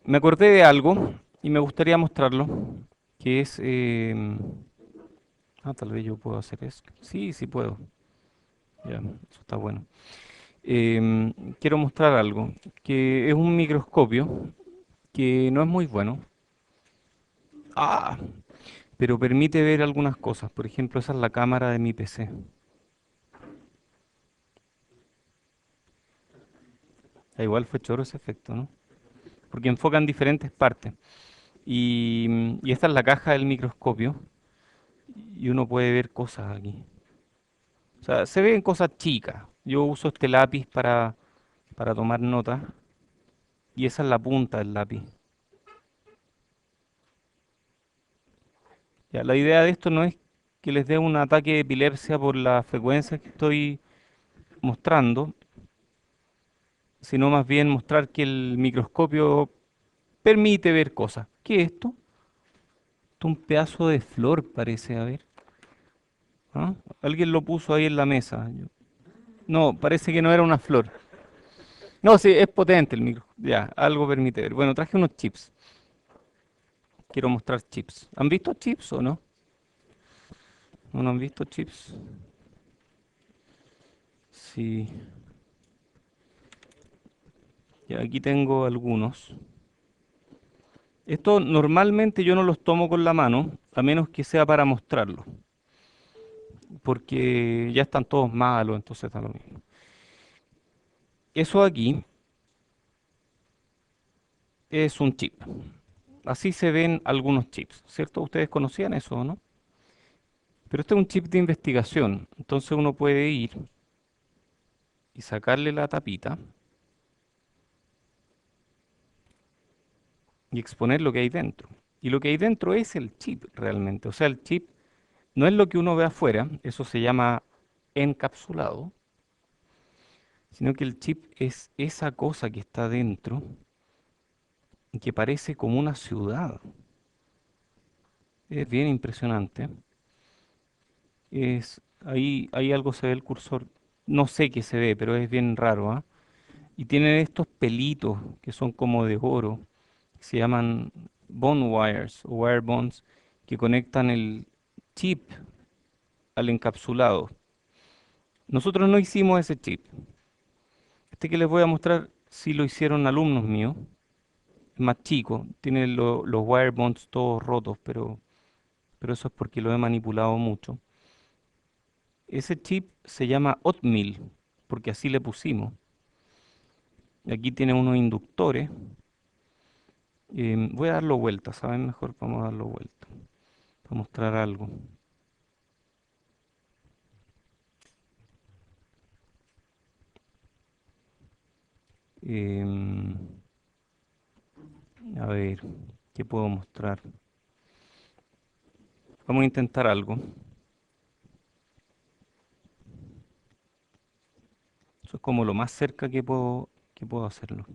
Me acordé de algo y me gustaría mostrarlo, que es... tal vez yo puedo hacer eso. Sí, sí puedo. Ya, eso está bueno. Quiero mostrar algo, que es un microscopio que no es muy bueno. Ah, pero permite ver algunas cosas. Por ejemplo, esa es la cámara de mi PC. Igual fue choro ese efecto, ¿no? Porque enfocan diferentes partes. Y esta es la caja del microscopio y uno puede ver cosas aquí. O sea, se ven cosas chicas. Yo uso este lápiz para tomar notas y esa es la punta del lápiz. Ya, la idea de esto no es que les dé un ataque de epilepsia por la frecuencia que estoy mostrando, sino más bien mostrar que el microscopio permite ver cosas. ¿Qué es esto? Esto es un pedazo de flor, parece, a ver. ¿Ah? Alguien lo puso ahí en la mesa. No, parece que no era una flor. No, sí, es potente el micro. Ya, algo permite ver. Bueno, traje unos chips. Quiero mostrar chips. ¿Han visto chips o no? ¿No han visto chips? Sí. Ya, aquí tengo algunos. Esto normalmente yo no los tomo con la mano, a menos que sea para mostrarlo, porque ya están todos malos, entonces está lo mismo. Eso aquí es un chip. Así se ven algunos chips, ¿cierto? Ustedes conocían eso, ¿o no? Pero este es un chip de investigación, entonces uno puede ir y sacarle la tapita y exponer lo que hay dentro. Y lo que hay dentro es el chip realmente. O sea, el chip no es lo que uno ve afuera, eso se llama encapsulado, sino que el chip es esa cosa que está dentro y que parece como una ciudad. Es bien impresionante. Ahí algo se ve el cursor. No sé qué se ve, pero es bien raro, ¿ah? Y tiene estos pelitos que son como de oro, que se llaman bond wires o wire bonds, que conectan el chip al encapsulado. Nosotros no hicimos ese chip. Este que les voy a mostrar sí lo hicieron alumnos míos. Es más chico, tiene los wire bonds todos rotos, pero eso es porque lo he manipulado mucho. Ese chip se llama Oatmeal, porque así le pusimos. Y aquí tiene unos inductores. Voy a darlo vuelta, ¿saben? Mejor vamos a darlo vuelta para mostrar algo. Em, a ver, ¿qué puedo mostrar? Vamos a intentar algo. Eso es como lo más cerca que puedo hacerlo.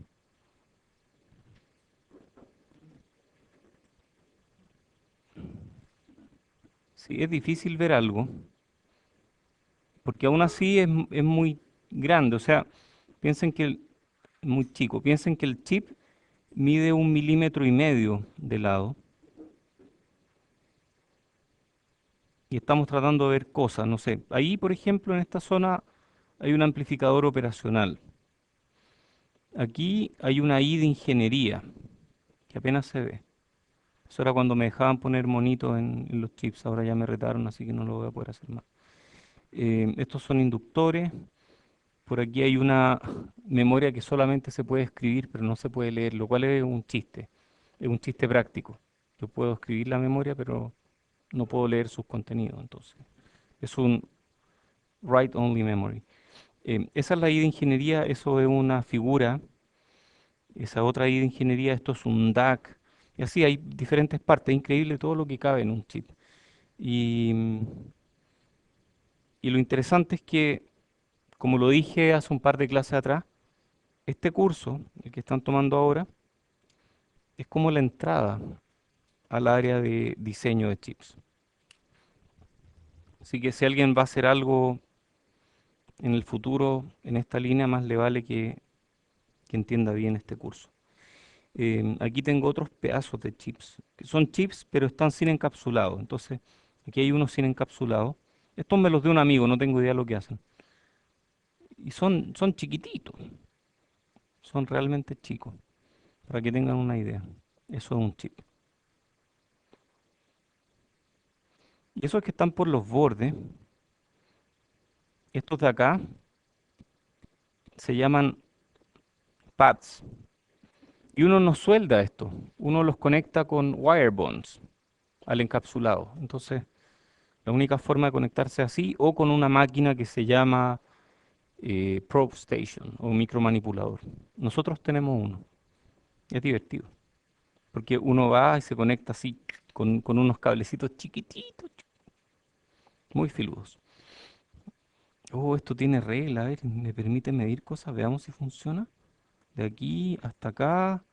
Sí, es difícil ver algo, porque aún así es muy grande. O sea, piensen que muy chico. Piensen que el chip mide 1,5 milímetros de lado y estamos tratando de ver cosas. No sé, ahí, por ejemplo, en esta zona hay un amplificador operacional. Aquí hay una I de ingeniería que apenas se ve. Eso era cuando me dejaban poner monitos en los chips. Ahora ya me retaron, así que no lo voy a poder hacer más. Estos son inductores. Por aquí hay una memoria que solamente se puede escribir, pero no se puede leer, lo cual es un chiste. Es un chiste práctico. Yo puedo escribir la memoria, pero no puedo leer sus contenidos. Entonces, es un write-only memory. Esa es la I de ingeniería, eso es una figura. Esa otra I de ingeniería, esto es un DAC. Y así hay diferentes partes. Es increíble todo lo que cabe en un chip. Y, y lo interesante es que, como lo dije hace un par de clases atrás, este curso, el que están tomando ahora, es como la entrada al área de diseño de chips. Así que si alguien va a hacer algo en el futuro en esta línea, más le vale que entienda bien este curso. Aquí tengo otros pedazos de chips, que son chips, pero están sin encapsulado. Entonces, aquí hay unos sin encapsulado. Estos me los dio un amigo, no tengo idea de lo que hacen. Y son chiquititos, son realmente chicos, para que tengan una idea. Eso es un chip. Y esos que están por los bordes, estos de acá, se llaman pads. Y uno no suelda esto, uno los conecta con wire bonds al encapsulado. Entonces, la única forma de conectarse así o con una máquina que se llama Probe Station o micromanipulador. Nosotros tenemos uno. Es divertido, porque uno va y se conecta así con unos cablecitos chiquititos, muy filudos. Oh, esto tiene regla, a ver, me permite medir cosas, veamos si funciona. De aquí hasta acá,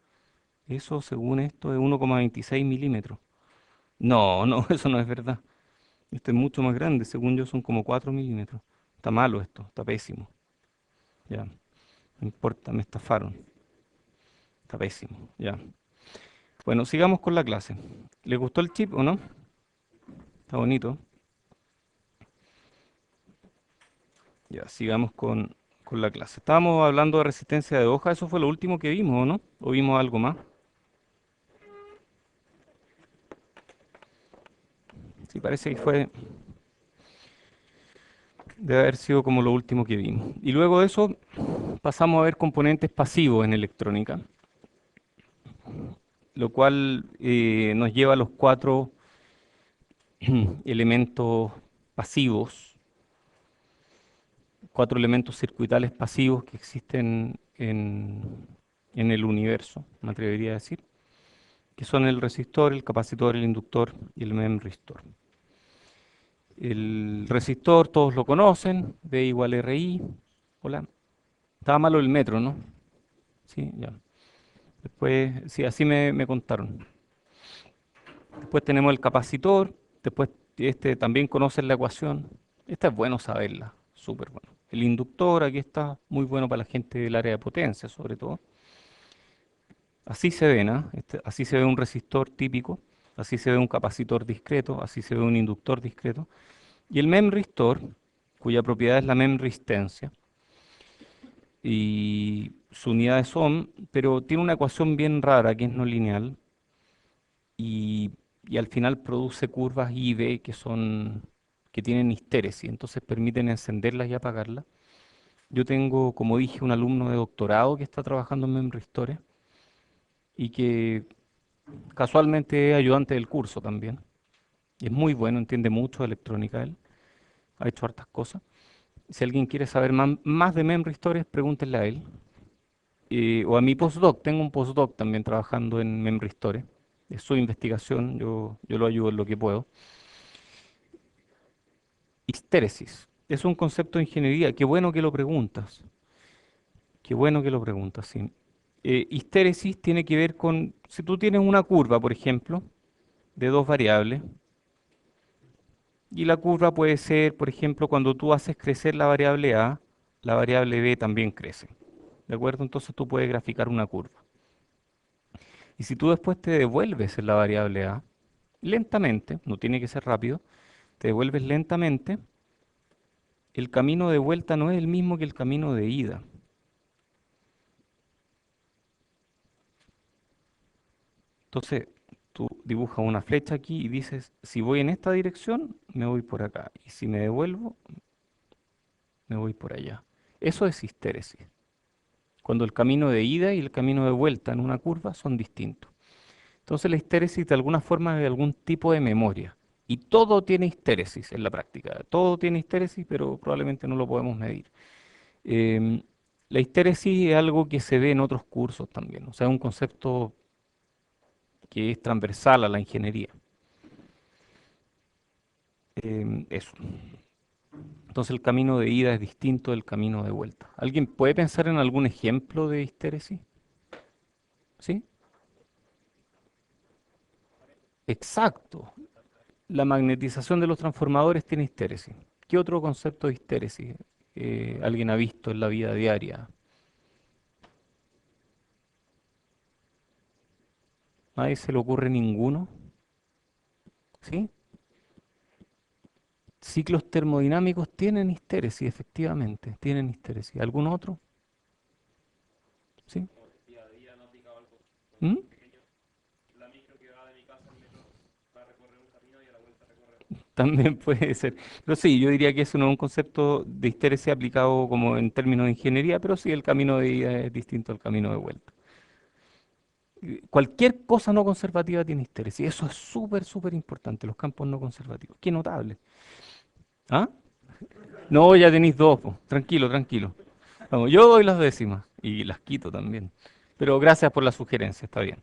eso según esto es 1,26 milímetros. No, no, eso no es verdad. Este es mucho más grande, según yo son como 4 milímetros. Está malo esto, está pésimo. Ya, no importa, me estafaron. Está pésimo, ya. Bueno, sigamos con la clase. ¿Les gustó el chip o no? Está bonito. Ya, sigamos con la clase. Estábamos hablando de resistencia de hoja, eso fue lo último que vimos, ¿o no? ¿O vimos algo más? Sí, parece que debe haber sido como lo último que vimos. Y luego de eso pasamos a ver componentes pasivos en electrónica, lo cual nos lleva a los cuatro elementos pasivos, cuatro elementos circuitales pasivos que existen en el universo, me atrevería a decir, que son el resistor, el capacitor, el inductor y el memristor. El resistor todos lo conocen, V igual RI. Hola. Estaba malo el metro, ¿no? Sí, ya. Después, sí, así me contaron. Después tenemos el capacitor. Después, este también conocen la ecuación. Esta es bueno saberla, súper bueno. El inductor, aquí está muy bueno para la gente del área de potencia, sobre todo. Así se ven, ¿ah? Así se ve un resistor típico, así se ve un capacitor discreto, así se ve un inductor discreto. Y el memristor, cuya propiedad es la memristencia, y su unidad es ohm, pero tiene una ecuación bien rara que es no lineal y, y al final produce curvas I y V que tienen histéresis, entonces permiten encenderlas y apagarlas. Yo tengo, como dije, un alumno de doctorado que está trabajando en memristores y que casualmente es ayudante del curso también. Y es muy bueno, entiende mucho de electrónica él, ha hecho hartas cosas. Si alguien quiere saber más de memristores, pregúntenle a él. O a mi postdoc, tengo un postdoc también trabajando en memristores. Es su investigación, yo lo ayudo en lo que puedo. Histéresis. Es un concepto de ingeniería. Qué bueno que lo preguntas. Qué bueno que lo preguntas, sí. Histéresis tiene que ver con, si tú tienes una curva, por ejemplo, de dos variables, y la curva puede ser, por ejemplo, cuando tú haces crecer la variable A, la variable B también crece. ¿De acuerdo? Entonces tú puedes graficar una curva. Y si tú después te devuelves en la variable A, lentamente, no tiene que ser rápido, te devuelves lentamente, el camino de vuelta no es el mismo que el camino de ida. Entonces, tú dibujas una flecha aquí y dices, si voy en esta dirección, me voy por acá. Y si me devuelvo, me voy por allá. Eso es histéresis. Cuando el camino de ida y el camino de vuelta en una curva son distintos. Entonces la histéresis de alguna forma es de algún tipo de memoria. Y todo tiene histéresis en la práctica. Todo tiene histéresis, pero probablemente no lo podemos medir. Em, la histéresis es algo que se ve en otros cursos también. O sea, es un concepto que es transversal a la ingeniería. Eso. Entonces el camino de ida es distinto del camino de vuelta. ¿Alguien puede pensar en algún ejemplo de histéresis? ¿Sí? Exacto. La magnetización de los transformadores tiene histéresis. ¿Qué otro concepto de histéresis alguien ha visto en la vida diaria? Nadie se le ocurre ninguno. ¿Sí? Ciclos termodinámicos tienen histéresis, efectivamente, tienen histéresis. ¿Algún otro? ¿Sí? ¿Mm? También puede ser. Pero sí, yo diría que eso no es un concepto de histéresis aplicado como en términos de ingeniería, pero sí el camino de ida es distinto al camino de vuelta. Cualquier cosa no conservativa tiene histéresis. Eso es súper, súper importante, los campos no conservativos. Qué notable. ¿Ah? No, ya tenéis dos, po. Tranquilo, tranquilo. Vamos, yo doy las décimas y las quito también. Pero gracias por la sugerencia, está bien.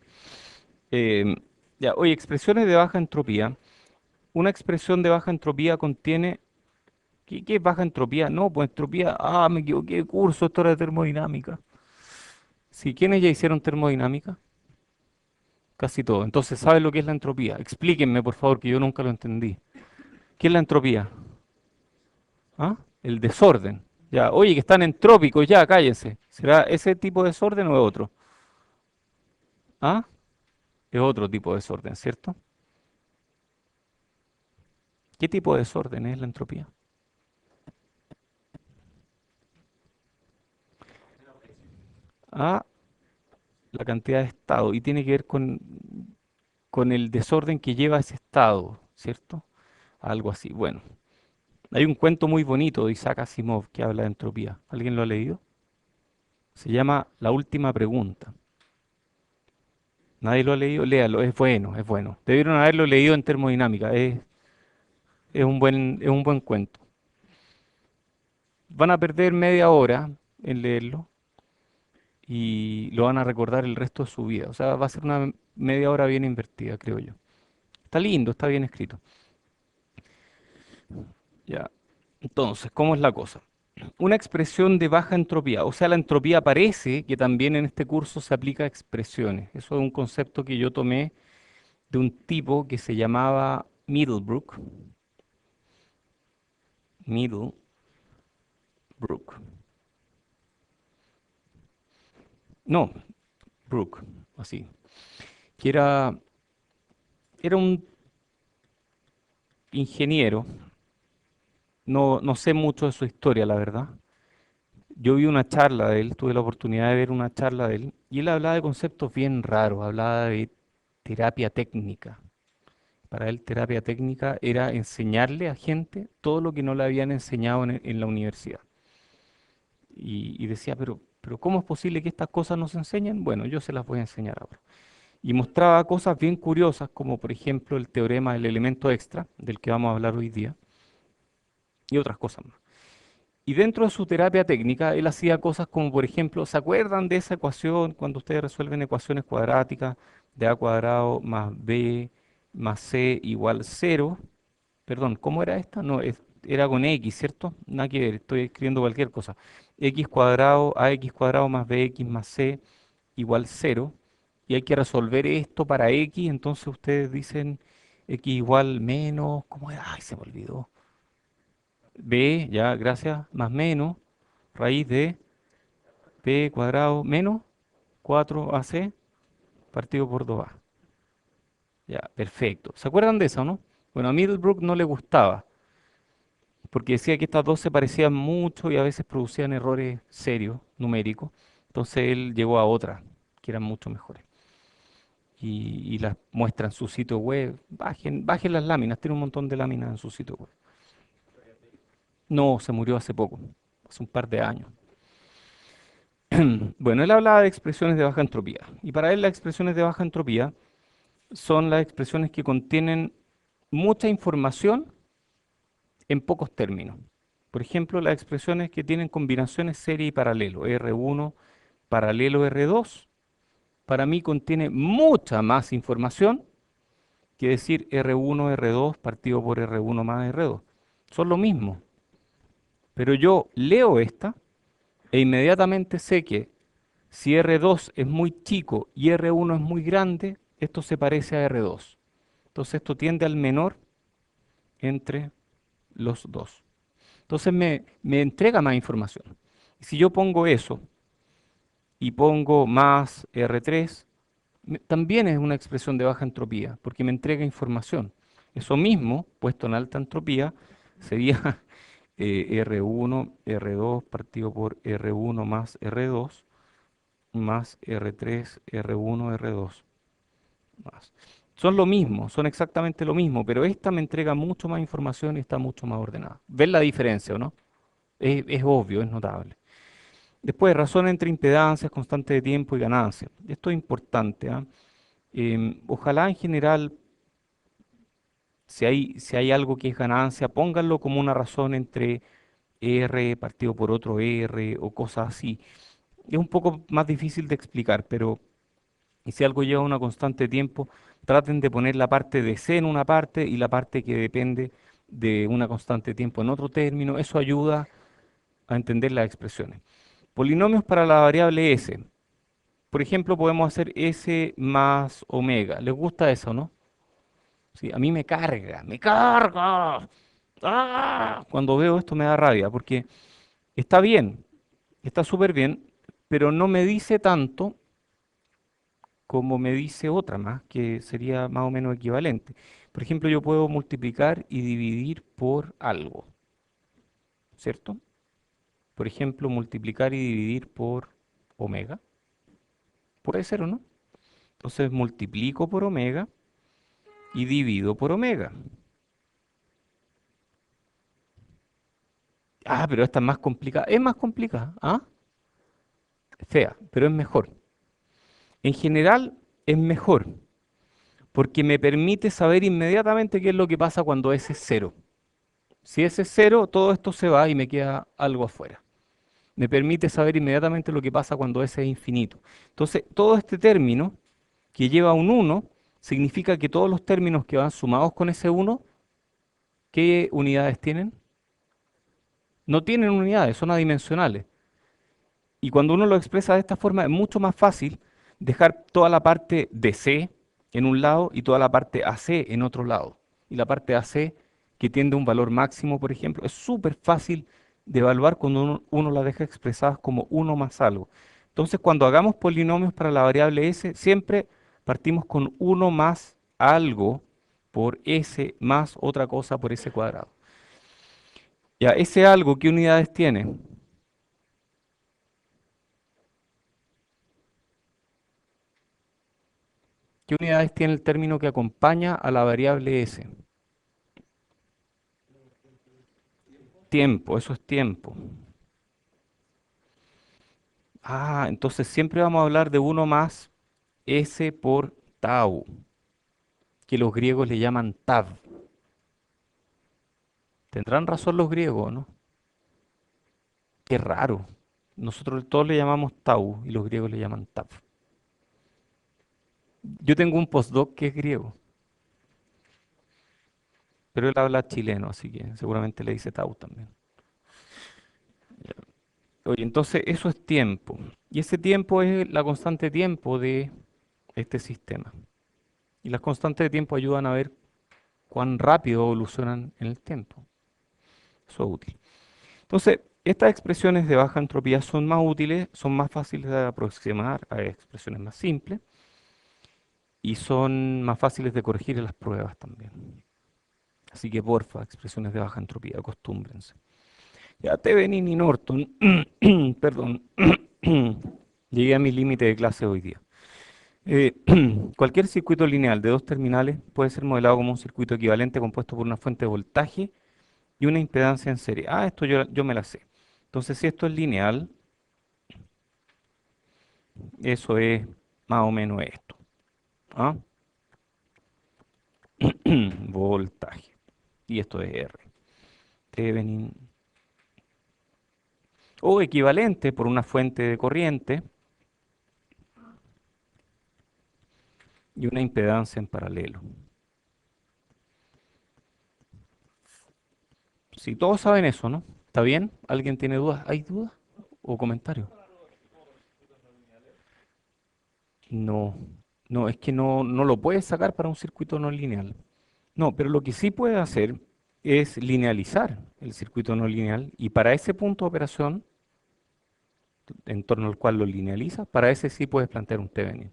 Eh, ya, oye, expresiones de baja entropía. Una expresión de baja entropía contiene. ¿Qué es baja entropía? No, pues entropía. Ah, me equivoqué de curso, esto era de termodinámica. Sí, ¿quiénes ya hicieron termodinámica? Casi todo. Entonces, ¿saben lo que es la entropía? Explíquenme, por favor, que yo nunca lo entendí. ¿Qué es la entropía? ¿Ah? El desorden. Ya, oye, que están entrópicos, ya, cállense. ¿Será ese tipo de desorden o es otro? ¿Ah? Es otro tipo de desorden, ¿cierto? ¿Qué tipo de desorden es la entropía? Ah, la cantidad de estado. Y tiene que ver con el desorden que lleva ese estado, ¿cierto? Algo así. Bueno, hay un cuento muy bonito de Isaac Asimov que habla de entropía. ¿Alguien lo ha leído? Se llama La última pregunta. ¿Nadie lo ha leído? Léalo, es bueno, es bueno. Debieron haberlo leído en termodinámica, es un buen cuento. Van a perder media hora en leerlo y lo van a recordar el resto de su vida. O sea, va a ser una media hora bien invertida, creo yo. Está lindo, está bien escrito. Ya. Entonces, ¿cómo es la cosa? Una expresión de baja entropía, o sea, la entropía parece que también en este curso se aplica a expresiones. Eso es un concepto que yo tomé de un tipo que se llamaba Middlebrook. Middlebrook. No, Brook, así. Que era un ingeniero. No sé mucho de su historia, la verdad. Yo vi una charla de él, tuve la oportunidad de ver una charla de él, y él hablaba de conceptos bien raros, hablaba de terapia técnica. Para él, terapia técnica era enseñarle a gente todo lo que no le habían enseñado en la universidad. Y decía, pero ¿cómo es posible que estas cosas no se enseñen? Bueno, yo se las voy a enseñar ahora. Y mostraba cosas bien curiosas, como por ejemplo el teorema del elemento extra, del que vamos a hablar hoy día, y otras cosas más. Y dentro de su terapia técnica, él hacía cosas como, por ejemplo, ¿se acuerdan de esa ecuación cuando ustedes resuelven ecuaciones cuadráticas de a cuadrado más b más c igual cero? Perdón, ¿cómo era esta? No, era con x, ¿cierto? Nada que ver, estoy escribiendo cualquier cosa. X cuadrado, ax cuadrado más bx más c igual cero. Y hay que resolver esto para x, entonces ustedes dicen x igual menos, ¿cómo era? Ay, se me olvidó. B, ya, gracias, más menos, raíz de p cuadrado menos 4ac partido por 2a. Ya, perfecto. ¿Se acuerdan de eso, no? Bueno, a Middlebrook no le gustaba, porque decía que estas dos se parecían mucho y a veces producían errores serios, numéricos. Entonces él llegó a otras, que eran mucho mejores. Y las muestra en su sitio web. Bajen las láminas, tiene un montón de láminas en su sitio web. No, se murió hace poco, hace un par de años. Bueno, él hablaba de expresiones de baja entropía. Y para él las expresiones de baja entropía son las expresiones que contienen mucha información en pocos términos. Por ejemplo, las expresiones que tienen combinaciones serie y paralelo, R1 paralelo R2, para mí contiene mucha más información que decir R1, R2 partido por R1 más R2. Son lo mismo, pero yo leo esta e inmediatamente sé que si R2 es muy chico y R1 es muy grande, esto se parece a R2. Entonces esto tiende al menor entre los dos. Entonces me entrega más información. Si yo pongo eso y pongo más R3, también es una expresión de baja entropía, porque me entrega información. Eso mismo, puesto en alta entropía, sería R1, R2 partido por R1 más R2 más R3, R1, R2 más. Son lo mismo, son exactamente lo mismo, pero esta me entrega mucho más información y está mucho más ordenada. ¿Ven la diferencia o no? Es obvio, es notable. Después, razón entre impedancias, constante de tiempo y ganancia. Esto es importante, ¿ah? Ojalá en general, si hay algo que es ganancia, pónganlo como una razón entre R partido por otro R o cosas así. Es un poco más difícil de explicar, pero y si algo lleva una constante de tiempo, traten de poner la parte de C en una parte y la parte que depende de una constante de tiempo en otro término. Eso ayuda a entender las expresiones. Polinomios para la variable S. Por ejemplo, podemos hacer S más omega. ¿Les gusta eso, no? Sí, a mí me carga, me carga. ¡Ah! Cuando veo esto me da rabia porque está bien, está súper bien, pero no me dice tanto como me dice otra más, que sería más o menos equivalente. Por ejemplo, yo puedo multiplicar y dividir por algo, ¿cierto? Por ejemplo, multiplicar y dividir por omega. Puede ser o no. Entonces multiplico por omega y divido por omega. Ah, pero esta es más complicada. Es más complicada, ¿ah? Fea, pero es mejor. En general es mejor, porque me permite saber inmediatamente qué es lo que pasa cuando S es cero. Si S es cero, todo esto se va y me queda algo afuera. Me permite saber inmediatamente lo que pasa cuando S es infinito. Entonces, todo este término que lleva un 1 significa que todos los términos que van sumados con ese 1, ¿qué unidades tienen? No tienen unidades, son adimensionales. Y cuando uno lo expresa de esta forma, es mucho más fácil dejar toda la parte de C en un lado y toda la parte AC en otro lado. Y la parte AC, que tiende a un valor máximo, por ejemplo, es súper fácil de evaluar cuando uno la deja expresadas como uno más algo. Entonces, cuando hagamos polinomios para la variable S, siempre partimos con uno más algo por S más otra cosa por S cuadrado. Ya, ese algo, ¿qué unidades tiene? ¿Qué unidades tiene el término que acompaña a la variable s? Tiempo, eso es tiempo. Ah, entonces siempre vamos a hablar de uno más s por tau, que los griegos le llaman tav. ¿Tendrán razón los griegos, no? Qué raro. Nosotros todos le llamamos tau y los griegos le llaman tav. Yo tengo un postdoc que es griego, pero él habla chileno, así que seguramente le dice tau también. Oye, entonces eso es tiempo. Y ese tiempo es la constante de tiempo de este sistema. Y las constantes de tiempo ayudan a ver cuán rápido evolucionan en el tiempo. Eso es útil. Entonces, estas expresiones de baja entropía son más útiles, son más fáciles de aproximar a expresiones más simples y son más fáciles de corregir en las pruebas también. Así que porfa, expresiones de baja entropía, acostúmbrense. Ya Thevenin y Norton, perdón, llegué a mi límite de clase hoy día. Eh, Cualquier circuito lineal de dos terminales puede ser modelado como un circuito equivalente compuesto por una fuente de voltaje y una impedancia en serie. Ah, esto yo me la sé. Entonces, si esto es lineal, eso es más o menos esto. ¿Ah? Voltaje. Y esto es R. Thevenin. O equivalente por una fuente de corriente y una impedancia en paralelo. Si todos saben eso, ¿no? ¿Está bien? ¿Alguien tiene dudas? ¿Hay dudas o comentarios? No, no, es que no lo puedes sacar para un circuito no lineal. No, pero lo que sí puede hacer es linealizar el circuito no lineal y para ese punto de operación, en torno al cual lo linealiza, para ese sí puedes plantear un Thevenin.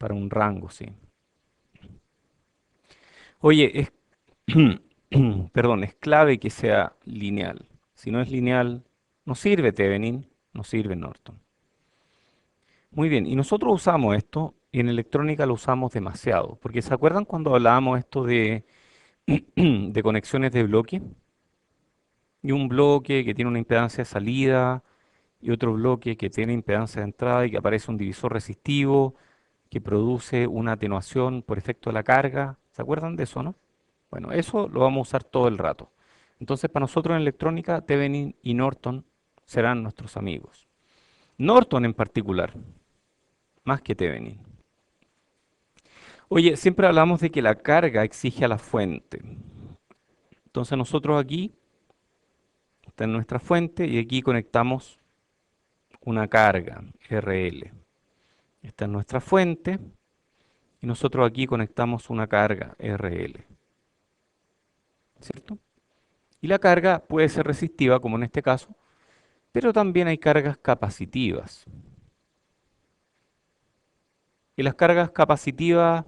para un rango, sí. Oye, perdón, es clave que sea lineal. Si no es lineal, no sirve Thevenin, no sirve Norton. Muy bien, y nosotros usamos esto, y en electrónica lo usamos demasiado, porque ¿se acuerdan cuando hablábamos esto de, de conexiones de bloque? Y un bloque que tiene una impedancia de salida, y otro bloque que tiene impedancia de entrada y que aparece un divisor resistivo que produce una atenuación por efecto de la carga. ¿Se acuerdan de eso, no? Bueno, eso lo vamos a usar todo el rato. Entonces, para nosotros en electrónica, Thevenin y Norton serán nuestros amigos. Norton en particular, más que Thevenin. Oye, siempre hablamos de que la carga exige a la fuente. Entonces nosotros aquí, está en nuestra fuente y aquí conectamos una carga, RL. Esta es nuestra fuente y nosotros aquí conectamos una carga, RL. ¿Cierto? Y la carga puede ser resistiva, como en este caso, pero también hay cargas capacitivas. Y las cargas capacitivas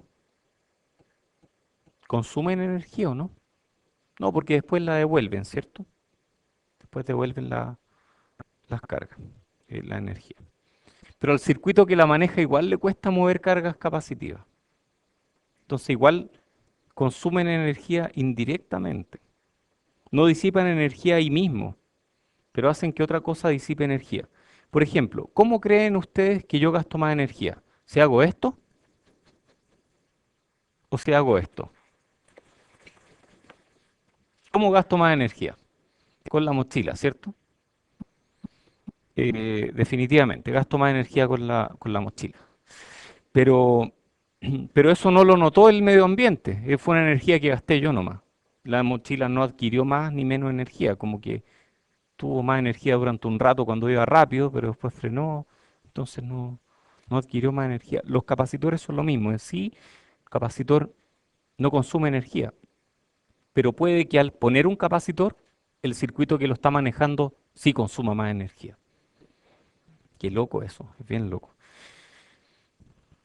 consumen energía, ¿o no? No, porque después la devuelven, ¿cierto? Después devuelven las cargas, la energía. Pero al circuito que la maneja igual le cuesta mover cargas capacitivas. Entonces igual consumen energía indirectamente. No disipan energía ahí mismo, pero hacen que otra cosa disipe energía. Por ejemplo, ¿cómo creen ustedes que yo gasto más energía? ¿Si hago esto o si hago esto? ¿Cómo gasto más energía? Con la mochila, ¿cierto? Definitivamente, gasto más energía con la mochila. Pero, pero eso no lo notó el medio ambiente, fue una energía que gasté yo nomás. La mochila no adquirió más ni menos energía, como que tuvo más energía durante un rato cuando iba rápido, pero después frenó, entonces no adquirió más energía. Los capacitores son lo mismo, en sí, el capacitor no consume energía, pero puede que al poner un capacitor, el circuito que lo está manejando sí consuma más energía. Qué loco eso, es bien loco.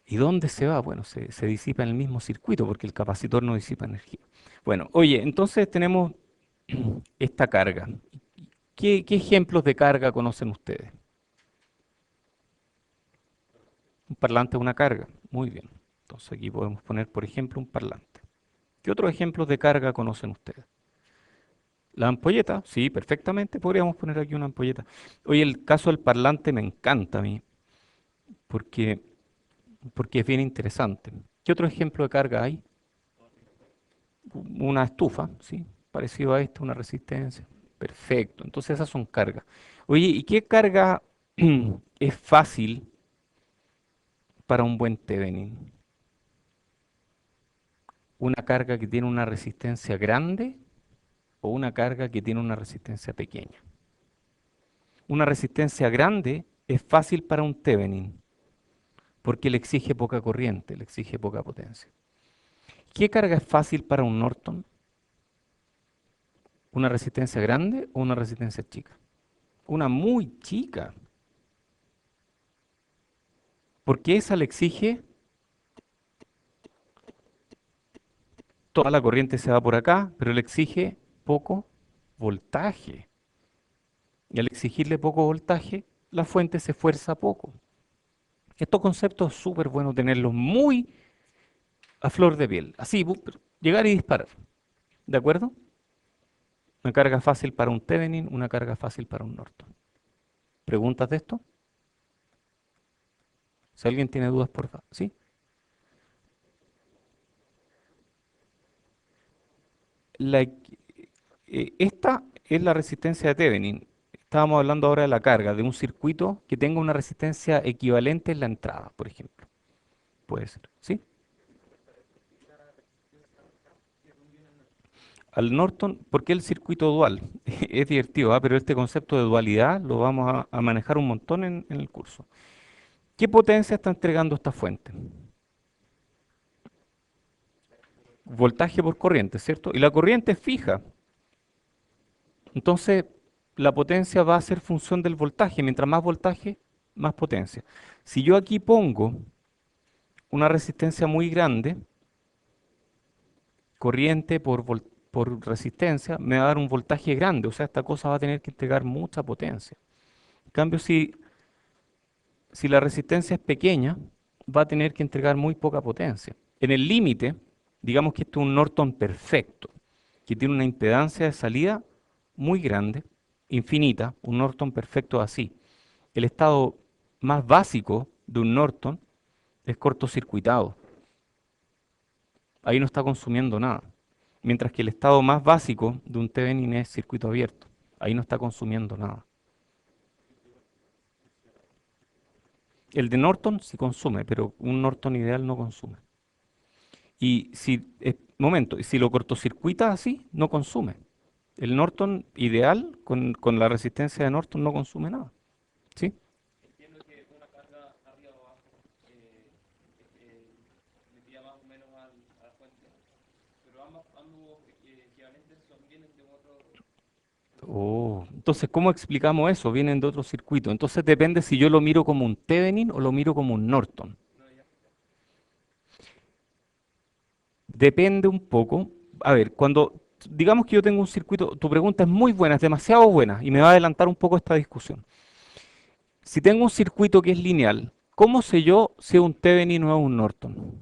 ¿Y dónde se va? Bueno, se disipa en el mismo circuito porque el capacitor no disipa energía. Bueno, oye, entonces tenemos esta carga. ¿Qué ejemplos de carga conocen ustedes? Un parlante es una carga. Muy bien. Entonces aquí podemos poner, por ejemplo, un parlante. ¿Qué otros ejemplos de carga conocen ustedes? La ampolleta, sí, perfectamente. Podríamos poner aquí una ampolleta. Oye, el caso del parlante me encanta a mí porque, porque es bien interesante. ¿Qué otro ejemplo de carga hay? Una estufa, ¿sí? Parecido a esta, una resistencia. Perfecto. Entonces esas son cargas. Oye, ¿y qué carga es fácil para un buen Thevenin? ¿Una carga que tiene una resistencia grande o una carga que tiene una resistencia pequeña? Una resistencia grande es fácil para un Thevenin porque le exige poca corriente, le exige poca potencia. ¿Qué carga es fácil para un Norton? ¿Una resistencia grande o una resistencia chica? Una muy chica, porque esa le exige toda la corriente se va por acá, pero le exige poco voltaje. Y al exigirle poco voltaje, la fuente se fuerza poco. Estos conceptos es súper bueno tenerlos muy a flor de piel. Así, llegar y disparar. ¿De acuerdo? Una carga fácil para un Thevenin, una carga fácil para un Norton. ¿Preguntas de esto? Si alguien tiene dudas, por favor. ¿Sí? La esta es la resistencia de Thevenin. Estábamos hablando ahora de la carga, de un circuito que tenga una resistencia equivalente en la entrada, por ejemplo. Puede ser, ¿sí? Al Norton, ¿por qué el circuito dual? Es divertido, ¿ah? Pero este concepto de dualidad lo vamos a manejar un montón en el curso. ¿Qué potencia está entregando esta fuente? Voltaje por corriente, ¿cierto? Y la corriente es fija. Entonces, la potencia va a ser función del voltaje. Mientras más voltaje, más potencia. Si yo aquí pongo una resistencia muy grande, corriente por resistencia, me va a dar un voltaje grande, o sea, esta cosa va a tener que entregar mucha potencia. En cambio, si la resistencia es pequeña, va a tener que entregar muy poca potencia. En el límite, digamos que esto es un Norton perfecto, que tiene una impedancia de salida muy grande, infinita, un Norton perfecto así. El estado más básico de un Norton es cortocircuitado. Ahí no está consumiendo nada. Mientras que el estado más básico de un Thevenin es circuito abierto. Ahí no está consumiendo nada. El de Norton sí consume, pero un Norton ideal no consume. Y si, momento, y si lo cortocircuita así, no consume. El Norton ideal con la resistencia de Norton no consume nada. ¿Sí? Entiendo que una carga arriba o abajo metida más o menos a la fuente, pero ambos equivalentes vienen de otro. Oh, entonces, ¿cómo explicamos eso? Vienen de otro circuito. Entonces depende si yo lo miro como un Thevenin o lo miro como un Norton. Depende un poco. A ver, cuando digamos que yo tengo un circuito, tu pregunta es muy buena, es demasiado buena y me va a adelantar un poco esta discusión. Si tengo un circuito que es lineal, ¿cómo sé yo si es un Thevenin o es un Norton?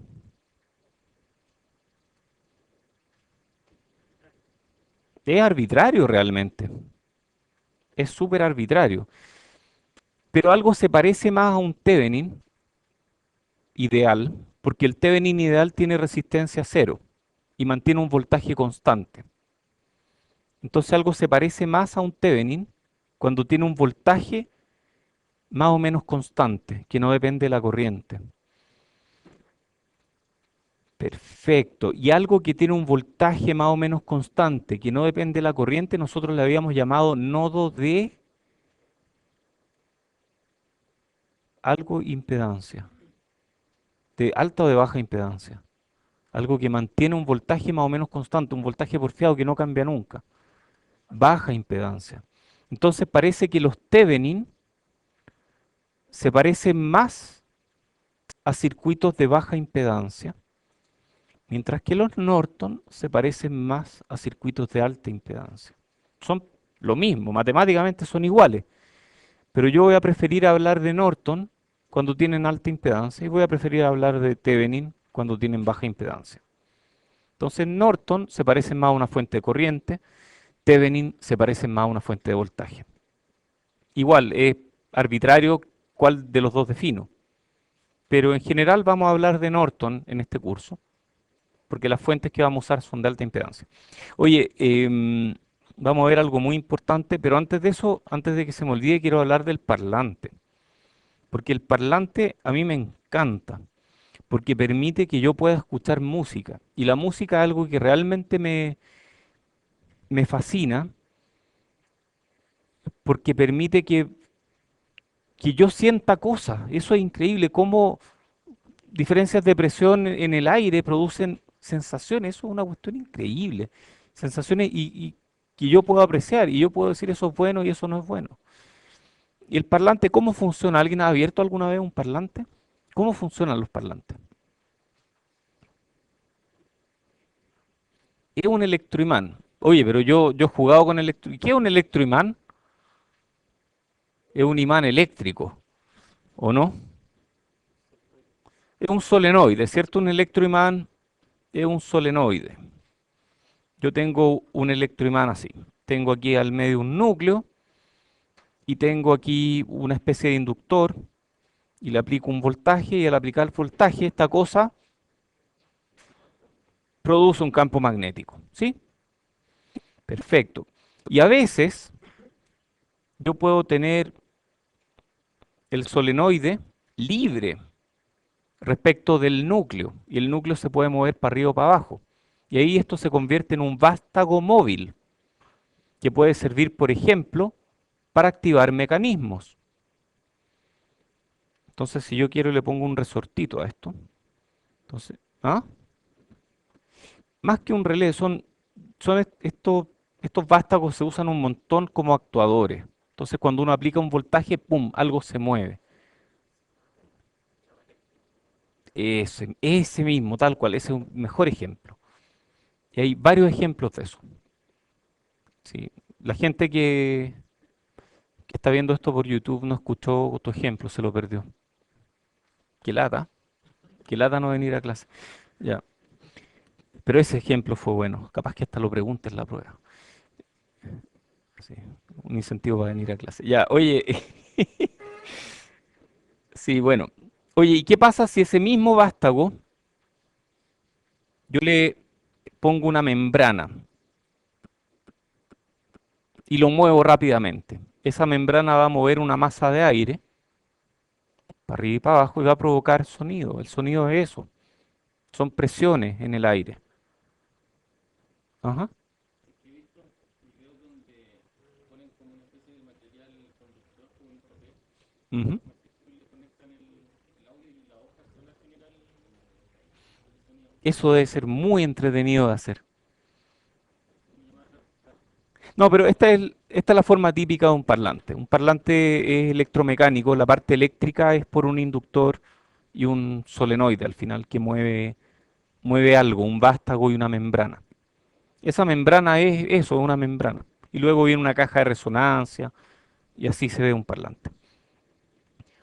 Es arbitrario realmente, es súper arbitrario. Pero algo se parece más a un Thevenin ideal, porque el Thevenin ideal tiene resistencia cero y mantiene un voltaje constante. Entonces algo se parece más a un Thevenin cuando tiene un voltaje más o menos constante, que no depende de la corriente. Perfecto. Y algo que tiene un voltaje más o menos constante, que no depende de la corriente, nosotros le habíamos llamado nodo de algo impedancia, de alta o de baja impedancia. Algo que mantiene un voltaje más o menos constante, un voltaje porfiado que no cambia nunca. Baja impedancia. Entonces parece que los Thevenin se parecen más a circuitos de baja impedancia, mientras que los Norton se parecen más a circuitos de alta impedancia. Son lo mismo, matemáticamente son iguales, pero yo voy a preferir hablar de Norton cuando tienen alta impedancia y voy a preferir hablar de Thevenin cuando tienen baja impedancia. Entonces Norton se parece más a una fuente de corriente, Thevenin se parece más a una fuente de voltaje. Igual, es arbitrario cuál de los dos defino, pero en general vamos a hablar de Norton en este curso, porque las fuentes que vamos a usar son de alta impedancia. Oye, vamos a ver algo muy importante, pero antes de eso, antes de que se me olvide, quiero hablar del parlante, porque el parlante a mí me encanta, porque permite que yo pueda escuchar música, y la música es algo que realmente me fascina, porque permite que yo sienta cosas. Eso es increíble, cómo diferencias de presión en el aire producen sensaciones. Eso es una cuestión increíble. Sensaciones y que yo puedo apreciar y yo puedo decir eso es bueno y eso no es bueno. ¿Y el parlante cómo funciona? ¿Alguien ha abierto alguna vez un parlante? ¿Cómo funcionan los parlantes? Es un electroimán. Oye, pero yo he jugado con electro... ¿Qué es un electroimán? Es un imán eléctrico, ¿o no? Es un solenoide, ¿cierto? Un electroimán es un solenoide. Yo tengo un electroimán así. Tengo aquí al medio un núcleo y tengo aquí una especie de inductor y le aplico un voltaje y al aplicar el voltaje esta cosa produce un campo magnético. ¿Sí? Perfecto. Y a veces yo puedo tener el solenoide libre respecto del núcleo y el núcleo se puede mover para arriba o para abajo. Y ahí esto se convierte en un vástago móvil que puede servir, por ejemplo, para activar mecanismos. Entonces, si yo quiero, le pongo un resortito a esto. Entonces, ¿ah? Más que un relé, estos vástagos se usan un montón como actuadores. Entonces, cuando uno aplica un voltaje, ¡pum!, algo se mueve. ese mismo, tal cual, ese es un mejor ejemplo. Y hay varios ejemplos de eso. ¿Sí? La gente que está viendo esto por YouTube no escuchó tu ejemplo, se lo perdió. Qué lata no venir a clase. Ya, pero ese ejemplo fue bueno. Capaz que hasta lo preguntes en la prueba. Sí, un incentivo para venir a clase. Ya, oye, sí, bueno. Oye, ¿y qué pasa si ese mismo vástago yo le pongo una membrana y lo muevo rápidamente? Esa membrana va a mover una masa de aire para arriba y para abajo y va a provocar sonido. El sonido es eso, son presiones en el aire. Ajá. Ujú. Eso debe ser muy entretenido de hacer. No, pero esta es la forma típica de un parlante. Un parlante es electromecánico, la parte eléctrica es por un inductor y un solenoide al final que mueve algo, un vástago y una membrana. Esa membrana es eso, una membrana. Y luego viene una caja de resonancia y así se ve un parlante.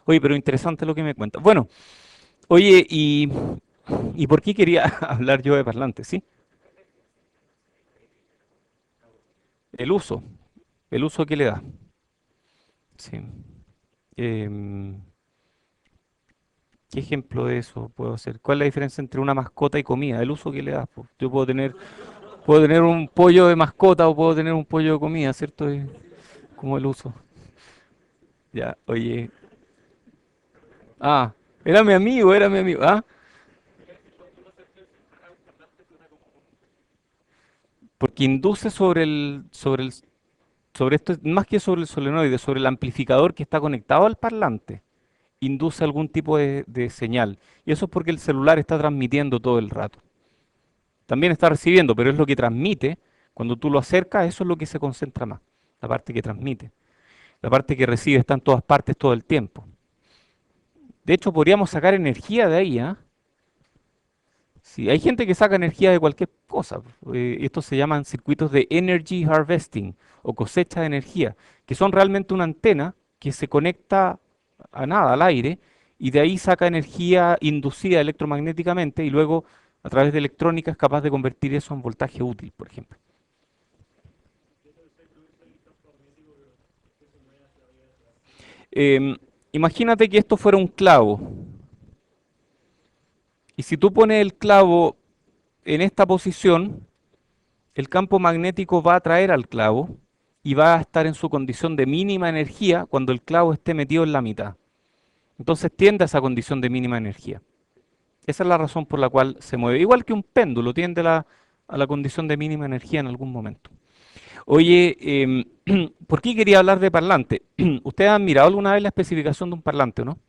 Oye, pero interesante lo que me cuentas. Bueno, oye, ¿y por qué quería hablar yo de parlantes? ¿Sí? El uso, el uso que le da. Sí. Em, ¿Qué ejemplo de eso puedo hacer? ¿Cuál es la diferencia entre una mascota y comida? El uso que le das, po. Yo puedo tener un pollo de mascota o puedo tener un pollo de comida, ¿cierto? Es como el uso. Ya, oye. Ah, era mi amigo, era mi amigo. Ah, porque induce sobre esto, más que sobre el solenoide, sobre el amplificador que está conectado al parlante, induce algún tipo de señal. Y eso es porque el celular está transmitiendo todo el rato. También está recibiendo, pero es lo que transmite. Cuando tú lo acercas, eso es lo que se concentra más, la parte que transmite. La parte que recibe está en todas partes todo el tiempo. De hecho, podríamos sacar energía de ahí, ¿ah? Sí, hay gente que saca energía de cualquier cosa. Estos se llaman circuitos de energy harvesting o cosecha de energía, que son realmente una antena que se conecta a nada, al aire, y de ahí saca energía inducida electromagnéticamente y luego a través de electrónica es capaz de convertir eso en voltaje útil, por ejemplo. Em, Imagínate que esto fuera un clavo, y si tú pones el clavo en esta posición, el campo magnético va a atraer al clavo y va a estar en su condición de mínima energía cuando el clavo esté metido en la mitad. Entonces tiende a esa condición de mínima energía. Esa es la razón por la cual se mueve. Igual que un péndulo tiende a la condición de mínima energía en algún momento. Oye, ¿por qué quería hablar de parlante? ¿Ustedes han mirado alguna vez la especificación de un parlante o no?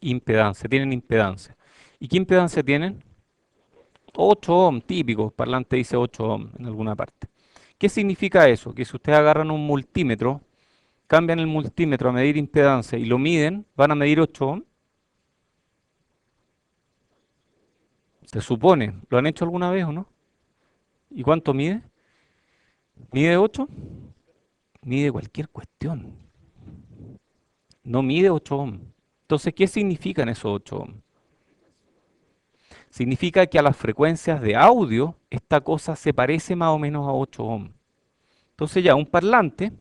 Impedancia, tienen impedancia. ¿Y qué impedancia tienen? 8 ohm, típico, parlante dice 8 ohm en alguna parte. ¿Qué significa eso? Que si ustedes agarran un multímetro, cambian el multímetro a medir impedancia y lo miden, van a medir 8 ohm. Se supone. ¿Lo han hecho alguna vez o no? ¿Y cuánto mide? ¿Mide 8? Mide cualquier cuestión. No mide 8 ohm. Entonces, ¿qué significan esos 8 ohm? Significa que a las frecuencias de audio, esta cosa se parece más o menos a 8 ohm. Entonces ya un parlante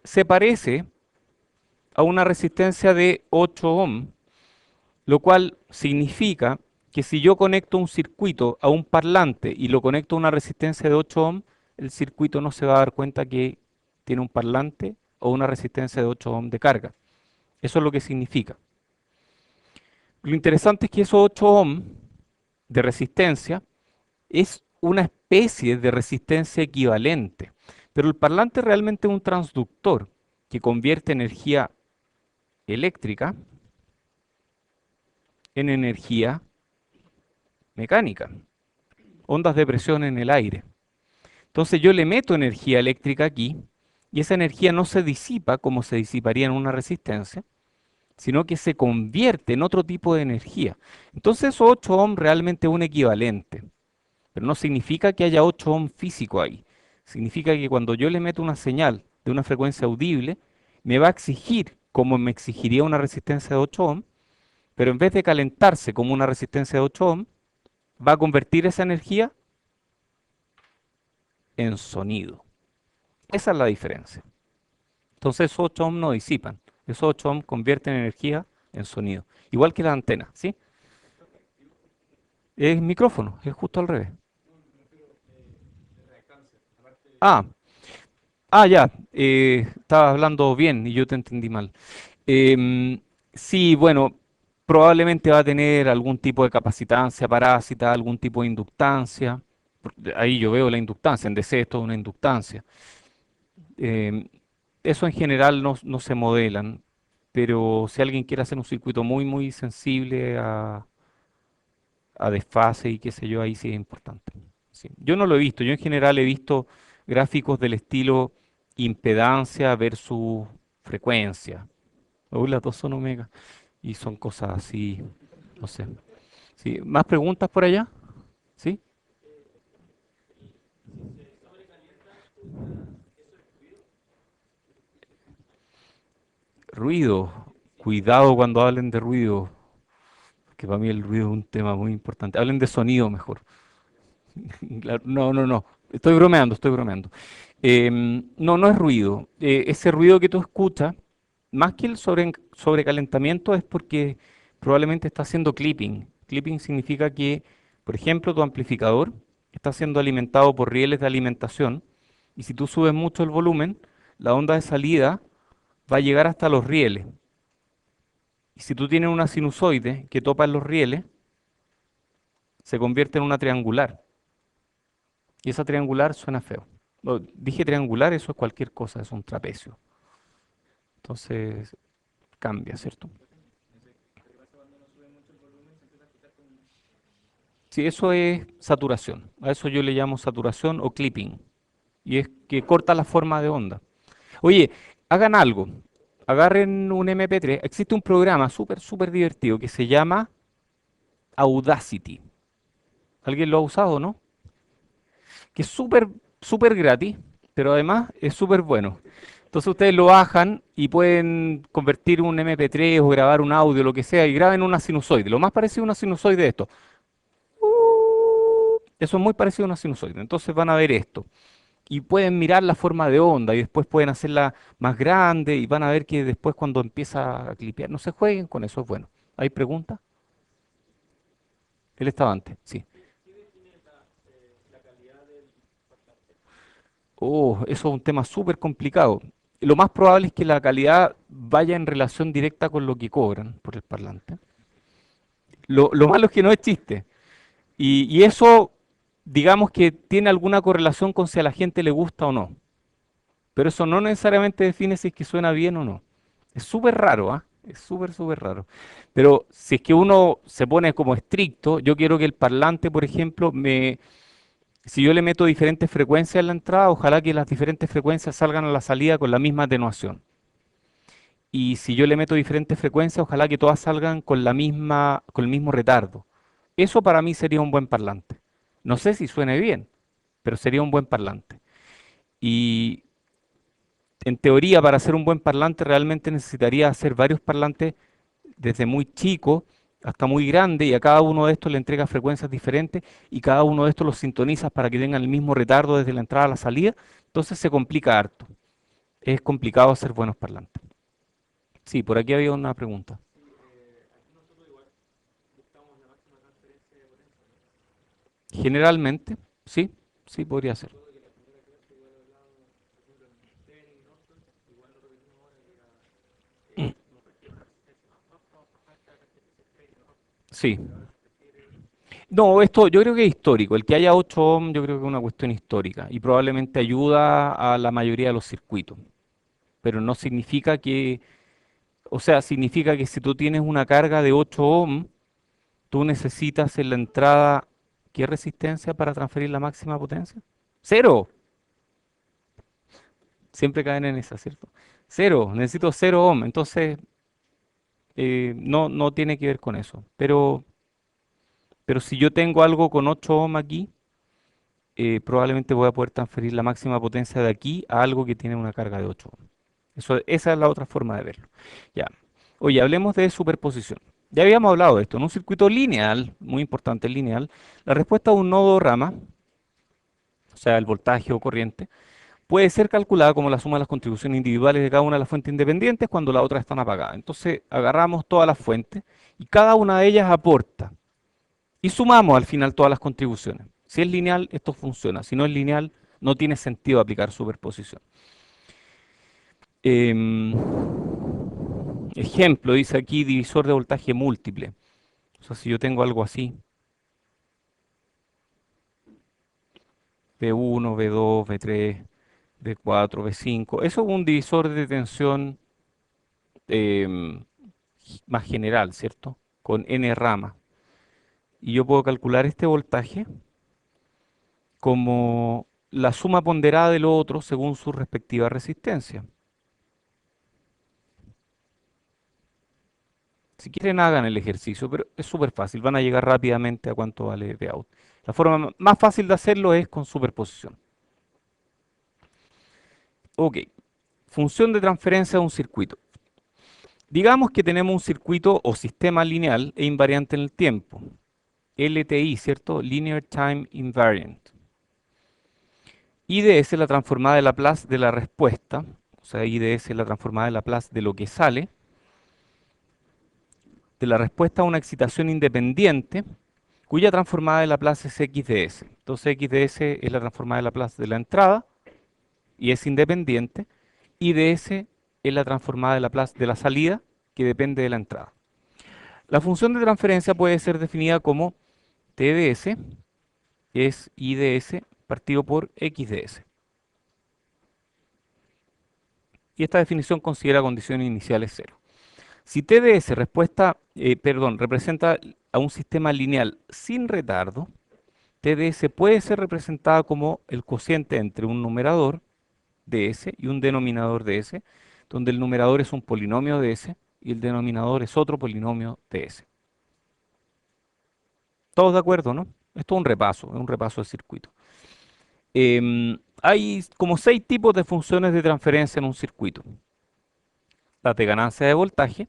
se parece a una resistencia de 8 ohm, lo cual significa que si yo conecto un circuito a un parlante y lo conecto a una resistencia de 8 ohm, el circuito no se va a dar cuenta que tiene un parlante o una resistencia de 8 ohm de carga. Eso es lo que significa. Lo interesante es que esos 8 ohm de resistencia es una especie de resistencia equivalente, pero el parlante realmente es un transductor que convierte energía eléctrica en energía mecánica, ondas de presión en el aire. Entonces yo le meto energía eléctrica aquí Y esa energía no se disipa como se disiparía en una resistencia, sino que se convierte en otro tipo de energía. Entonces esos 8 ohms realmente es un equivalente, pero no significa que haya 8 ohms físico ahí. Significa que cuando yo le meto una señal de una frecuencia audible, me va a exigir como me exigiría una resistencia de 8 ohms, pero en vez de calentarse como una resistencia de 8 ohms, va a convertir esa energía en sonido. Esa es la diferencia. Entonces esos 8 ohms no disipan. Esos 8 ohms convierten energía en sonido. Igual que la antena, ¿sí? Es micrófono, es justo al revés. Ah, ya. Estaba hablando bien y yo te entendí mal. Sí, bueno, probablemente va a tener algún tipo de capacitancia parásita, algún tipo de inductancia. Ahí yo veo la inductancia, en DC esto es una inductancia. Em, Eso en general no se modelan, pero si alguien quiere hacer un circuito muy sensible a desfase y qué sé yo, ahí sí es importante. Sí. Yo no lo he visto, yo en general he visto gráficos del estilo impedancia versus frecuencia. Uy, las dos son omega y son cosas así, no sé. Sí. ¿Más preguntas por allá? ¿Sí? Ruido. Cuidado cuando hablen de ruido, que para mí el ruido es un tema muy importante. Hablen de sonido mejor. Claro, no. Estoy bromeando, estoy bromeando. No es ruido. Ese ruido que tú escuchas, más que el sobrecalentamiento, es porque probablemente está haciendo clipping. Clipping significa que, por ejemplo, tu amplificador está siendo alimentado por rieles de alimentación y si tú subes mucho el volumen, la onda de salida va a llegar hasta los rieles. Y si tú tienes una sinusoide que topa en los rieles, se convierte en una triangular. Y esa triangular suena feo. Dije triangular, eso es cualquier cosa, es un trapecio. Entonces cambia, ¿cierto? Sí, eso es saturación. A eso yo le llamo saturación o clipping. Y es que corta la forma de onda. Oye, hagan algo. Agarren un MP3. Existe un programa súper divertido que se llama Audacity. ¿Alguien lo ha usado, no? Que es súper gratis, pero además es súper bueno. Entonces ustedes lo bajan y pueden convertir un MP3 o grabar un audio, lo que sea, y graben una sinusoide. Lo más parecido a una sinusoide de esto. Eso es muy parecido a una sinusoide. Entonces van a ver esto. Y pueden mirar la forma de onda y después pueden hacerla más grande y van a ver que después cuando empieza a clipear, no se jueguen con eso, es bueno. ¿Hay preguntas? Él estaba antes, sí. Oh, eso es un tema súper complicado. Lo más probable es que la calidad vaya en relación directa con lo que cobran por el parlante. Lo malo es que no es chiste. Y eso, digamos que tiene alguna correlación con si a la gente le gusta o no. Pero eso no necesariamente define si es que suena bien o no. Es súper raro, ¿ah? Es súper raro. Pero si es que uno se pone como estricto, yo quiero que el parlante, por ejemplo, si yo le meto diferentes frecuencias en la entrada, ojalá que las diferentes frecuencias salgan a la salida con la misma atenuación. Y si yo le meto diferentes frecuencias, ojalá que todas salgan con con el mismo retardo. Eso para mí sería un buen parlante. No sé si suene bien, pero sería un buen parlante. Y en teoría, para hacer un buen parlante, realmente necesitaría hacer varios parlantes desde muy chico hasta muy grande y a cada uno de estos le entrega frecuencias diferentes y cada uno de estos los sintoniza para que tengan el mismo retardo desde la entrada a la salida. Entonces se complica harto. Es complicado hacer buenos parlantes. Sí, por aquí había una pregunta. Generalmente, sí, sí podría ser. Sí. No, esto yo creo que es histórico. El que haya 8 ohms yo creo que es una cuestión histórica y probablemente ayuda a la mayoría de los circuitos. Pero no significa que, o sea, significa que si tú tienes una carga de 8 ohms, tú necesitas en la entrada, ¿qué resistencia para transferir la máxima potencia? Cero. Siempre caen en esa, ¿cierto? Cero, necesito 0 ohm, entonces no tiene que ver con eso. Pero si yo tengo algo con 8 ohm aquí, probablemente voy a poder transferir la máxima potencia de aquí a algo que tiene una carga de 8 ohm. Esa es la otra forma de verlo. Ya. Oye, hablemos de superposición. Ya habíamos hablado de esto. En un circuito lineal, muy importante lineal, la respuesta a un nodo rama, o sea, el voltaje o corriente, puede ser calculada como la suma de las contribuciones individuales de cada una de las fuentes independientes cuando las otras están apagadas. Entonces, agarramos todas las fuentes y cada una de ellas aporta. Y sumamos al final todas las contribuciones. Si es lineal, esto funciona. Si no es lineal, no tiene sentido aplicar superposición. Em, ejemplo, dice aquí divisor de voltaje múltiple. O sea, si yo tengo algo así, V1, V2, V3, V4, V5, eso es un divisor de tensión em, más general, ¿cierto? Con N ramas. Y yo puedo calcular este voltaje como la suma ponderada de lo otro según su respectiva resistencia. Si quieren hagan el ejercicio, pero es súper fácil, van a llegar rápidamente a cuánto vale Vout. La forma más fácil de hacerlo es con superposición. Ok, función de transferencia de un circuito. Digamos que tenemos un circuito o sistema lineal e invariante en el tiempo. LTI, ¿cierto? Linear Time Invariant. IDS es la transformada de Laplace de la respuesta, o sea, IDS es la transformada de Laplace de lo que sale, de la respuesta a una excitación independiente, cuya transformada de Laplace es XDS. Entonces XDS es la transformada de Laplace de la entrada y es independiente, y ds es la transformada de Laplace de la salida que depende de la entrada. La función de transferencia puede ser definida como TDS es IDS partido por XDS. Y esta definición considera condiciones iniciales cero. Si TDS representa a un sistema lineal sin retardo, TDS puede ser representada como el cociente entre un numerador ds y un denominador ds, donde el numerador es un polinomio ds y el denominador es otro polinomio ds. ¿Todos de acuerdo, no? Esto es un repaso de circuito. Hay como 6 tipos de funciones de transferencia en un circuito. Las de ganancia de voltaje,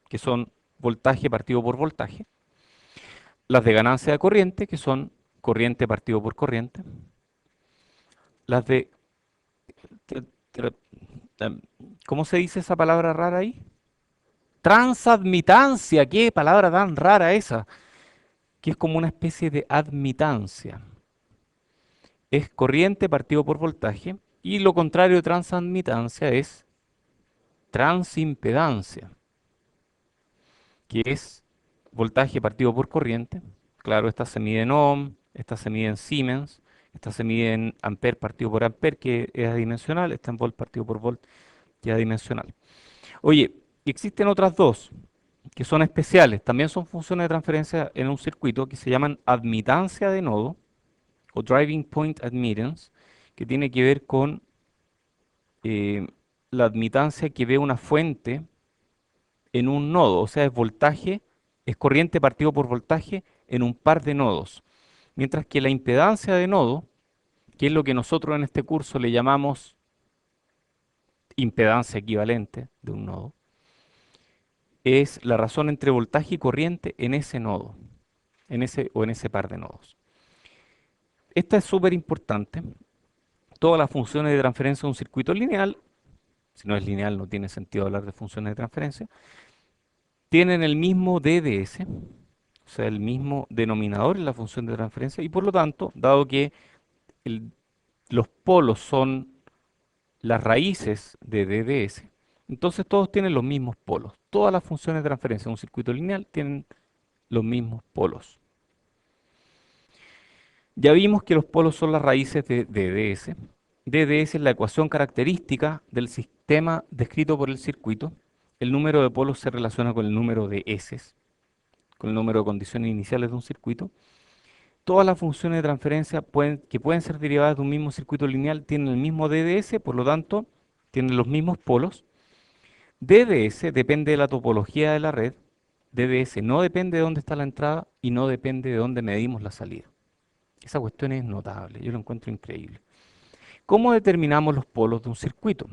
que son voltaje partido por voltaje. Las de ganancia de corriente, que son corriente partido por corriente. Las de... ¿Cómo se dice esa palabra rara ahí? Transadmitancia, qué palabra tan rara esa, que es como una especie de admitancia. Es corriente partido por voltaje y lo contrario de transadmitancia es transimpedancia, que es voltaje partido por corriente. Claro, esta se mide en ohm, esta se mide en Siemens, esta se mide en ampere partido por ampere, que es adimensional, esta en volt partido por volt, que es adimensional. Oye, existen otras dos que son especiales, también son funciones de transferencia en un circuito que se llaman admitancia de nodo o driving point admittance, que tiene que ver con eh, la admitancia que ve una fuente en un nodo, o sea, es voltaje, es corriente partido por voltaje en un par de nodos. Mientras que la impedancia de nodo, que es lo que nosotros en este curso le llamamos impedancia equivalente de un nodo, es la razón entre voltaje y corriente en ese nodo, en ese par de nodos. Esta es súper importante. Todas las funciones de transferencia de un circuito lineal, si no es lineal no tiene sentido hablar de funciones de transferencia, tienen el mismo DDS, o sea, el mismo denominador en la función de transferencia, y por lo tanto, dado que el- los polos son las raíces de DDS, entonces todos tienen los mismos polos. Todas las funciones de transferencia de un circuito lineal tienen los mismos polos. Ya vimos que los polos son las raíces de DDS. DDS es la ecuación característica del sistema descrito por el circuito. El número de polos se relaciona con el número de S, con el número de condiciones iniciales de un circuito. Todas las funciones de transferencia que pueden ser derivadas de un mismo circuito lineal tienen el mismo DDS, por lo tanto, tienen los mismos polos. DDS depende de la topología de la red. DDS no depende de dónde está la entrada y no depende de dónde medimos la salida. Esa cuestión es notable, yo lo encuentro increíble. ¿Cómo determinamos los polos de un circuito?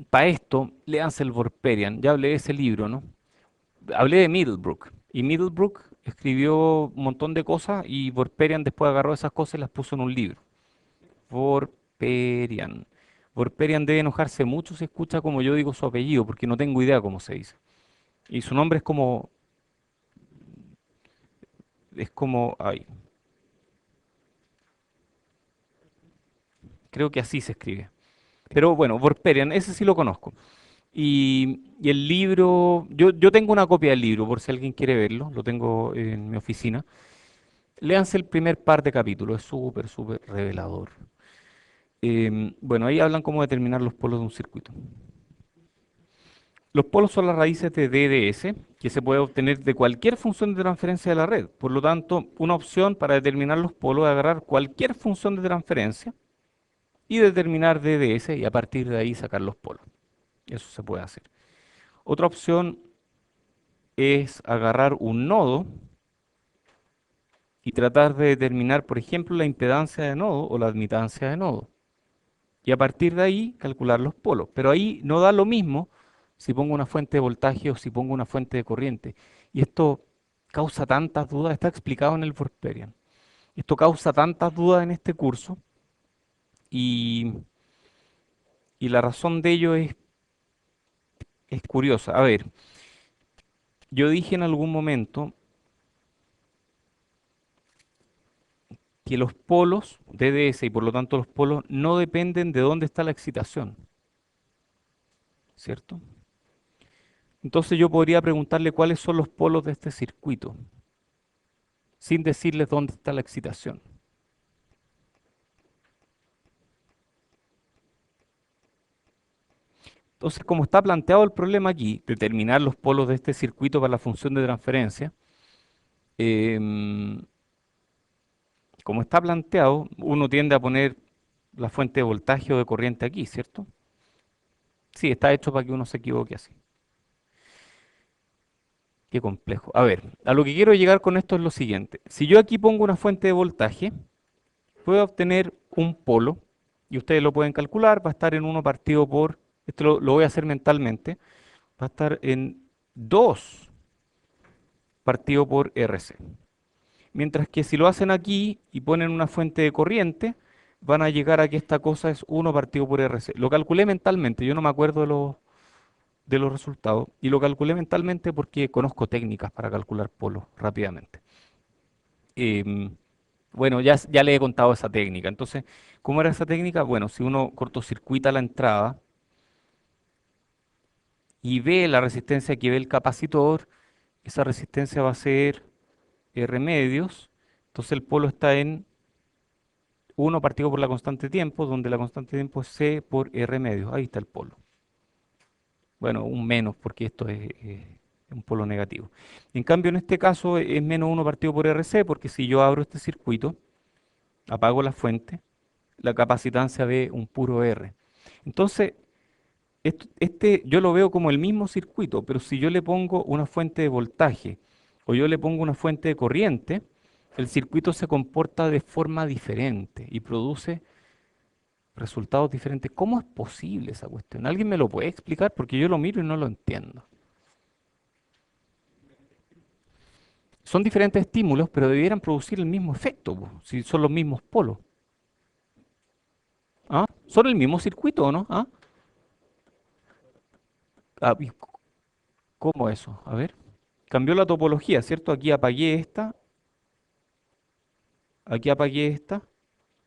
Para esto, léanse el Wolperian. Ya hablé de ese libro, ¿no? Hablé de Middlebrook. Y Middlebrook escribió un montón de cosas y Wolperian después agarró esas cosas y las puso en un libro. Wolperian. Wolperian debe enojarse mucho si escucha como yo digo su apellido, porque no tengo idea cómo se dice. Y su nombre ay, creo que así se escribe. Pero bueno, Wolperian, ese sí lo conozco. Y el libro, yo tengo una copia del libro, por si alguien quiere verlo, lo tengo en mi oficina. Léanse el primer par de capítulos, es súper, súper revelador. Bueno, ahí hablan cómo determinar los polos de un circuito. Los polos son las raíces de DDS, que se puede obtener de cualquier función de transferencia de la red. Por lo tanto, una opción para determinar los polos es agarrar cualquier función de transferencia y determinar DDS y a partir de ahí sacar los polos. Eso se puede hacer. Otra opción es agarrar un nodo y tratar de determinar, por ejemplo, la impedancia de nodo o la admitancia de nodo. Y a partir de ahí calcular los polos. Pero ahí no da lo mismo si pongo una fuente de voltaje o si pongo una fuente de corriente. Y esto causa tantas dudas, está explicado en el Wolperian. Esto causa tantas dudas en este curso y, y la razón de ello es curiosa. A ver, yo dije en algún momento que los polos DDS y por lo tanto los polos no dependen de dónde está la excitación, ¿cierto? Entonces yo podría preguntarle cuáles son los polos de este circuito, sin decirles dónde está la excitación. Entonces, como está planteado el problema aquí, determinar los polos de este circuito para la función de transferencia, em, como está planteado, uno tiende a poner la fuente de voltaje o de corriente aquí, ¿cierto? Sí, está hecho para que uno se equivoque así. Qué complejo. A ver, a lo que quiero llegar con esto es lo siguiente. Si yo aquí pongo una fuente de voltaje, puedo obtener un polo, y ustedes lo pueden calcular, va a estar en 1 partido por, esto lo voy a hacer mentalmente, va a estar en 2 partido por RC. Mientras que si lo hacen aquí y ponen una fuente de corriente, van a llegar a que esta cosa es 1 partido por RC. Lo calculé mentalmente, yo no me acuerdo de los resultados, y lo calculé mentalmente porque conozco técnicas para calcular polos rápidamente. Em, bueno, ya le he contado esa técnica. Entonces, ¿cómo era esa técnica? Bueno, si uno cortocircuita la entrada y ve la resistencia que ve el capacitor, esa resistencia va a ser R medios. Entonces el polo está en 1 partido por la constante de tiempo, donde la constante de tiempo es C por R medios. Ahí está el polo. Bueno, un menos porque esto es un polo negativo. En cambio, en este caso es menos 1 partido por RC porque si yo abro este circuito, apago la fuente, la capacitancia ve un puro R. Entonces, yo lo veo como el mismo circuito, pero si yo le pongo una fuente de voltaje o yo le pongo una fuente de corriente, el circuito se comporta de forma diferente y produce resultados diferentes. ¿Cómo es posible esa cuestión? ¿Alguien me lo puede explicar? Porque yo lo miro y no lo entiendo. Son diferentes estímulos, pero debieran producir el mismo efecto, po, si son los mismos polos. ¿Ah? ¿Son el mismo circuito o no? ¿Ah? ¿Y cómo eso? A ver. Cambió la topología, ¿cierto? Aquí apagué esta.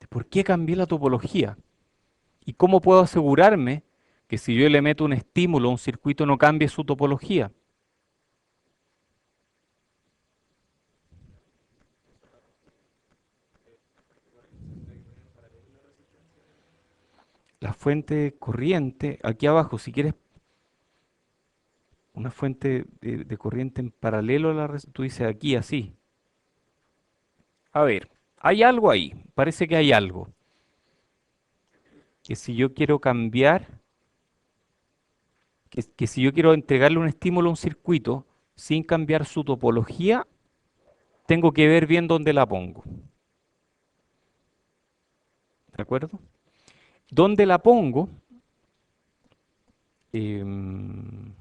¿Por qué cambié la topología? ¿Y cómo puedo asegurarme que si yo le meto un estímulo a un circuito no cambie su topología? La fuente corriente, aquí abajo, si quieres una fuente de corriente en paralelo a la tú dices aquí así. A ver, hay algo ahí, parece que hay algo. Que si yo quiero cambiar, que si yo quiero entregarle un estímulo a un circuito sin cambiar su topología, tengo que ver bien dónde la pongo. ¿De acuerdo? ¿Dónde la pongo? Em,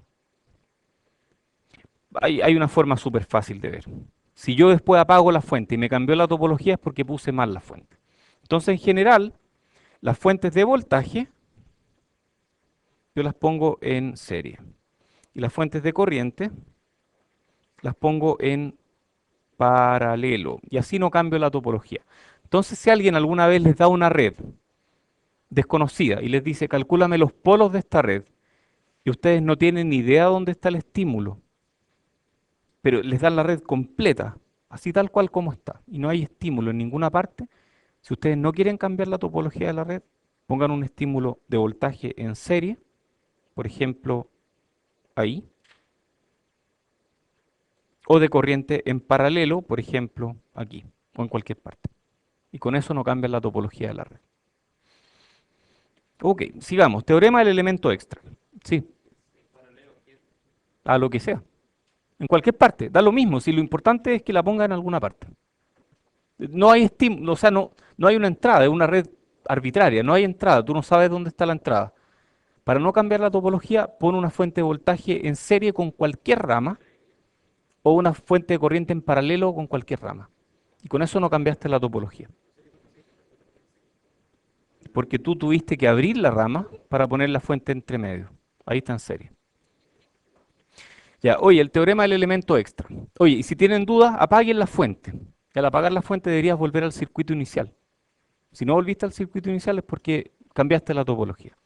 hay una forma súper fácil de ver. Si yo después apago la fuente y me cambió la topología es porque puse mal la fuente. Entonces, en general, las fuentes de voltaje yo las pongo en serie. Y las fuentes de corriente las pongo en paralelo. Y así no cambio la topología. Entonces, si alguien alguna vez les da una red desconocida y les dice, calcúlame los polos de esta red, y ustedes no tienen ni idea dónde está el estímulo, pero les dan la red completa, así tal cual como está, y no hay estímulo en ninguna parte, si ustedes no quieren cambiar la topología de la red, pongan un estímulo de voltaje en serie, por ejemplo, ahí, o de corriente en paralelo, por ejemplo, aquí, o en cualquier parte. Y con eso no cambian la topología de la red. Ok, sigamos. Teorema del elemento extra. Sí, a lo que sea. En cualquier parte, da lo mismo, si lo importante es que la ponga en alguna parte. No hay estímulo, o sea, no hay una entrada, es una red arbitraria, no hay entrada, tú no sabes dónde está la entrada. Para no cambiar la topología, pon una fuente de voltaje en serie con cualquier rama o una fuente de corriente en paralelo con cualquier rama. Y con eso no cambiaste la topología. Porque tú tuviste que abrir la rama para poner la fuente entre medio. Ahí está en serie. Ya, oye, el teorema del elemento extra. Oye, y si tienen dudas, apaguen la fuente. Y al apagar la fuente deberías volver al circuito inicial. Si no volviste al circuito inicial es porque cambiaste la topología.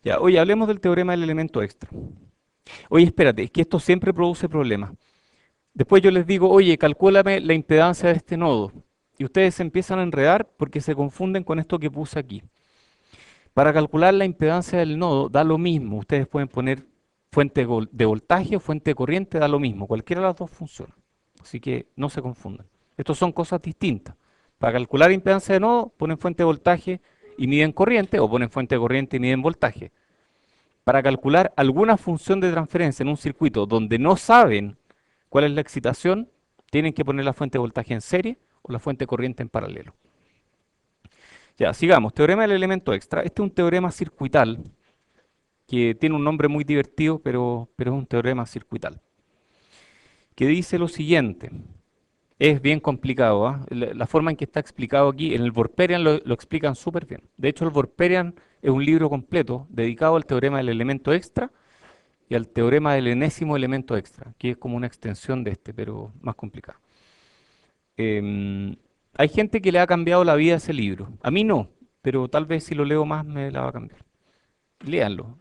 Ya, oye, hablemos del teorema del elemento extra. Oye, espérate, es que esto siempre produce problemas. Después yo les digo, oye, calcúlame la impedancia de este nodo. Y ustedes se empiezan a enredar porque se confunden con esto que puse aquí. Para calcular la impedancia del nodo da lo mismo. Ustedes pueden poner fuente de voltaje o fuente de corriente, da lo mismo. Cualquiera de las dos funciona. Así que no se confundan. Estos son cosas distintas. Para calcular impedancia de nodo, ponen fuente de voltaje y miden corriente, o ponen fuente de corriente y miden voltaje. Para calcular alguna función de transferencia en un circuito donde no saben cuál es la excitación, tienen que poner la fuente de voltaje en serie o la fuente de corriente en paralelo. Ya, sigamos. Teorema del elemento extra. Este es un teorema circuital que tiene un nombre muy divertido, pero es un teorema circuital, que dice lo siguiente. Es bien complicado, ¿ah? La forma en que está explicado aquí, en el Vorperian lo explican súper bien. De hecho, el Vorperian es un libro completo dedicado al teorema del elemento extra y al teorema del enésimo elemento extra, que es como una extensión de este, pero más complicado. Em, Hay gente que le ha cambiado la vida a ese libro. A mí no, pero tal vez si lo leo más me la va a cambiar. Léanlo.